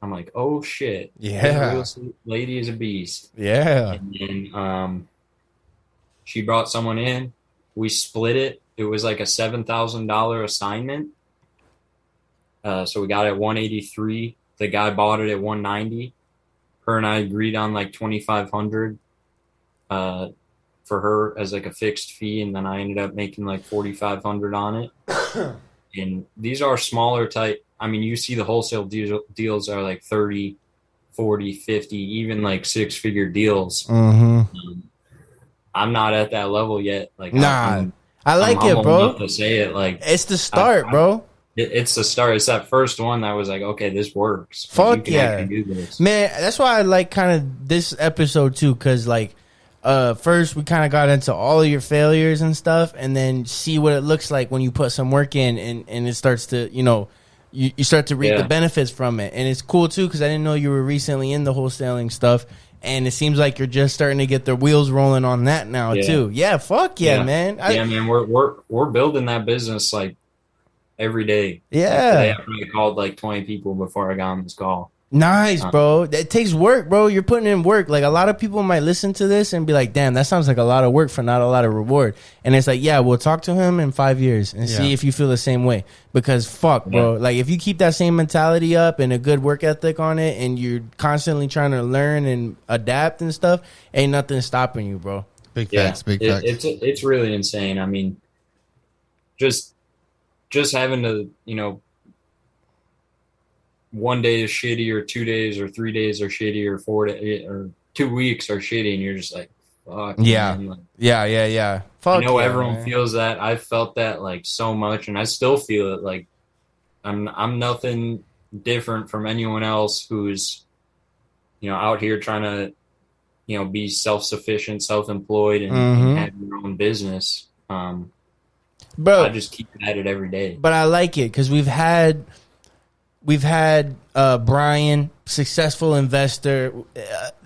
I'm like, oh shit. Yeah. The real estate lady is a beast. Yeah. And then she brought someone in. We split it. It was like a $7,000 assignment. So we got it at 183. The guy bought it at 190. Her and I agreed on like 2,500 for her as like a fixed fee, and then I ended up making like 4,500 on it. And these are smaller type. I mean, you see the wholesale deals are like 30, 40, 50, even like 6-figure deals. I'm not at that level yet. Like, I like it, bro. To say it, like it's the start, bro. It's the start. It's that first one that was like, okay, this works. Fuck yeah, man. That's why I like kind of this episode too, because like, first we kind of got into all of your failures and stuff, and then see what it looks like when you put some work in, and it starts to, you start to reap the benefits from it, and it's cool too because I didn't know you were recently in the wholesaling stuff. And it seems like you're just starting to get the wheels rolling on that now too. Yeah, fuck yeah, man. Man, we're building that business like every day. Yeah, like today I probably called like 20 people before I got on this call. Nice, bro. It takes work, bro. You're putting in work. Like, a lot of people might listen to this and be like, damn, that sounds like a lot of work for not a lot of reward. And it's like, yeah, we'll talk to him in 5 years and see if you feel the same way. Because fuck, bro. Like, if you keep that same mentality up and a good work ethic on it, and you're constantly trying to learn and adapt and stuff, ain't nothing stopping you, bro. Big facts. It's really insane. I mean, just having to, one day is shitty, or 2 days or 3 days are shitty, or 4 days or 2 weeks are shitty, and you're just like, fuck. Yeah. Man. Like, yeah. Fuck, I know everyone feels that. I've felt that like so much, and I still feel it. Like I'm nothing different from anyone else who's, out here trying to, be self-sufficient, self-employed, and have your own business. Bro, I just keep at it every day. But I like it because we've had Brian, successful investor,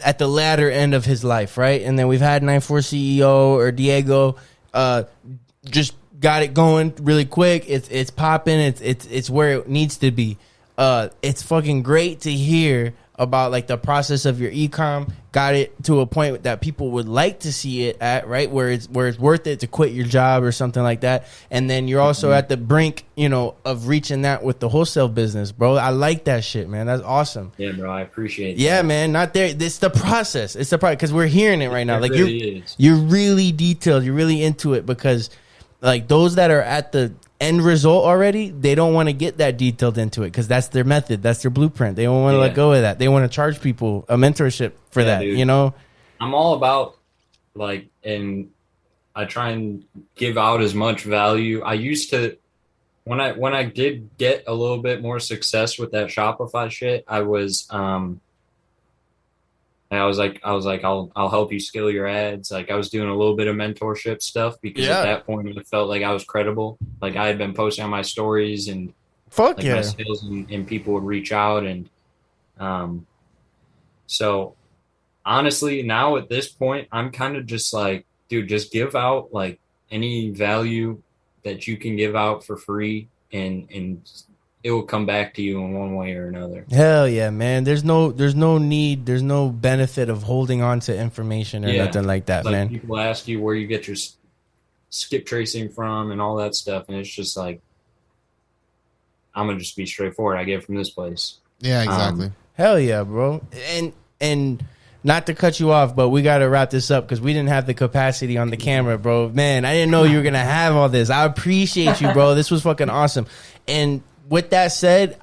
at the latter end of his life, right? And then we've had 94 CEO or Diego, just got it going really quick. It's popping. It's where it needs to be. It's fucking great to hear about like the process of your ecom. Got it to a point that people would like to see it at, right? Where it's worth it to quit your job or something like that. And then you're also at the brink, of reaching that with the wholesale business, bro. I like that shit, man. That's awesome. Yeah, bro. I appreciate it. Yeah, man. Not there. It's the process. It's the process, because we're hearing it right now. Like, you're really detailed. You're really into it, because like those that are at the end result already, they don't want to get that detailed into it, because that's their method, that's their blueprint. They don't want to let go of that. They want to charge people a mentorship for that, dude. I'm all about like, and I try and give out as much value. I used to, when I did get a little bit more success with that Shopify shit, I was like, I'll help you scale your ads. Like, I was doing a little bit of mentorship stuff, because at that point it felt like I was credible. Like, I had been posting on my stories, and my sales, and people would reach out. And so honestly, now at this point, I'm kind of just like, dude, just give out like any value that you can give out for free, and it will come back to you in one way or another. Hell yeah, man. There's no need, there's no benefit of holding on to information or nothing like that, like man. People ask you where you get your skip tracing from and all that stuff, and it's just like, I'm gonna just be straightforward. I get it from this place. Yeah, exactly. Hell yeah, bro. And not to cut you off, but we got to wrap this up because we didn't have the capacity on the camera, bro. Man, I didn't know you were going to have all this. I appreciate you, bro. This was fucking awesome. And with that said,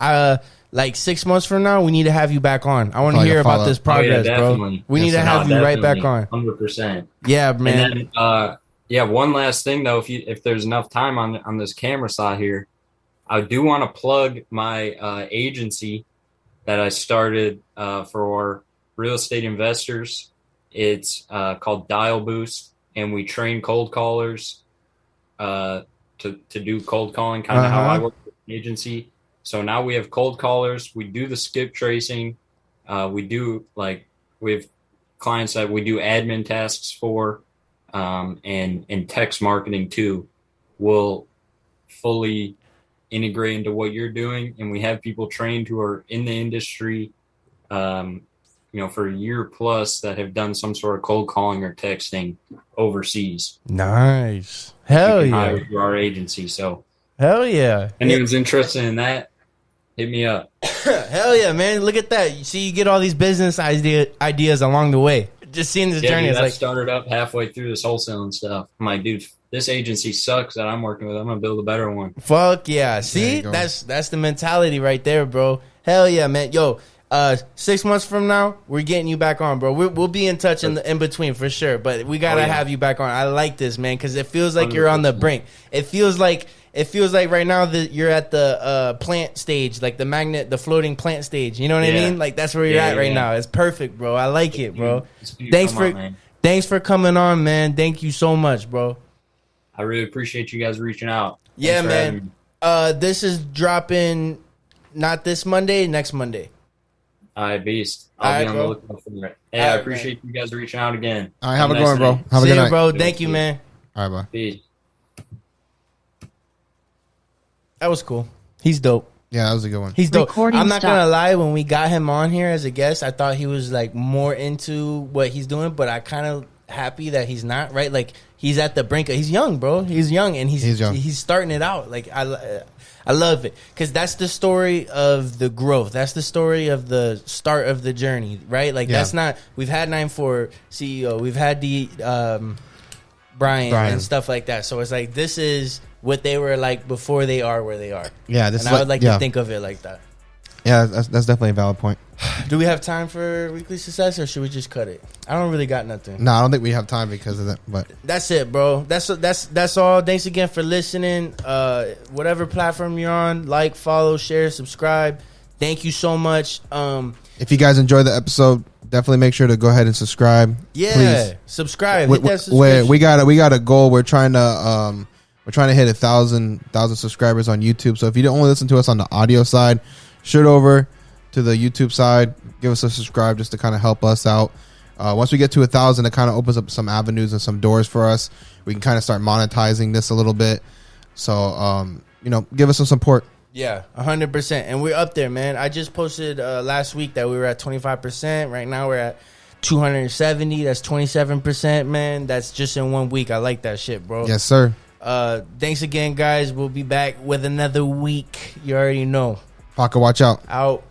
like 6 months from now, we need to have you back on. I want to hear about this progress, bro. We need to have you right back on. 100%. Yeah, man. And then, one last thing, though, if there's enough time on this camera side here, I do want to plug my agency that I started for real estate investors. It's called Dial Boost, and we train cold callers to do cold calling, kind of how I work with an agency. So now we have cold callers. We do the skip tracing. We have clients that we do admin tasks for, and text marketing too. We'll fully integrate into what you're doing, and we have people trained who are in the industry, for a year plus that have done some sort of cold calling or texting overseas. Nice. Hell yeah. Hire through our agency. So hell yeah. Anyone's interested in that, hit me up. Hell yeah, man. Look at that. You see, you get all these business ideas along the way. Just seeing this journey. Dude, is that like started up halfway through this wholesaling stuff. I'm like, dude, this agency sucks that I'm working with. I'm gonna build a better one. Fuck yeah. See, that's the mentality right there, bro. Hell yeah, man. Yo, 6 months from now, we're getting you back on, bro. We'll be in touch in between for sure. But we gotta have you back on. I like this, man, because it feels like 100%. You're on the brink. It feels like right now that you're at the plant stage, like the floating plant stage. You know what I mean? Like that's where you're at right now. It's perfect, bro. I like it, bro. Thanks for coming on, man. Thank you so much, bro. I really appreciate you guys reaching out. Yeah, man. This is dropping not this Monday, next Monday. All right, beast. I'll be on the lookout for it. Hey, I appreciate you guys reaching out again. All right, have a good one, bro. Have a good night, bro. Thank you, man. All right, bye. Peace. That was cool. He's dope. Yeah, that was a good one. He's dope. I'm not gonna lie. When we got him on here as a guest, I thought he was like more into what he's doing, but I kind of happy that he's not. Right, like he's at the brink. He's young, bro. He's young, and he's starting it out. Like I love it because that's the story of the growth. That's the story of the start of the journey, right? Like that's not. We've had 9-4 CEO. We've had the Brian and stuff like that. So it's like this is what they were like before they are where they are. Yeah, I would like to think of it like that. Yeah, that's definitely a valid point. Do we have time for weekly success, or should we just cut it? I don't really got nothing. No, I don't think we have time because of that. But that's it, bro. That's all. Thanks again for listening. Whatever platform you're on, like, follow, share, subscribe. Thank you so much. If you guys enjoyed the episode, definitely make sure to go ahead and subscribe. Yeah, please. Subscribe. We got a goal. We're trying to hit 1,000 subscribers on YouTube. So if you don't only listen to us on the audio side, shoot over to the YouTube side, give us a subscribe just to kind of help us out. Once we get to 1,000, it kind of opens up some avenues and some doors for us. We can kind of start monetizing this a little bit. So, give us some support. Yeah, 100%. And we're up there, man. I just posted last week that we were at 25%. Right now we're at 270. That's 27%, man. That's just in 1 week. I like that shit, bro. Yes, sir. Thanks again, guys. We'll be back with another week. You already know. Parker, watch out. Out.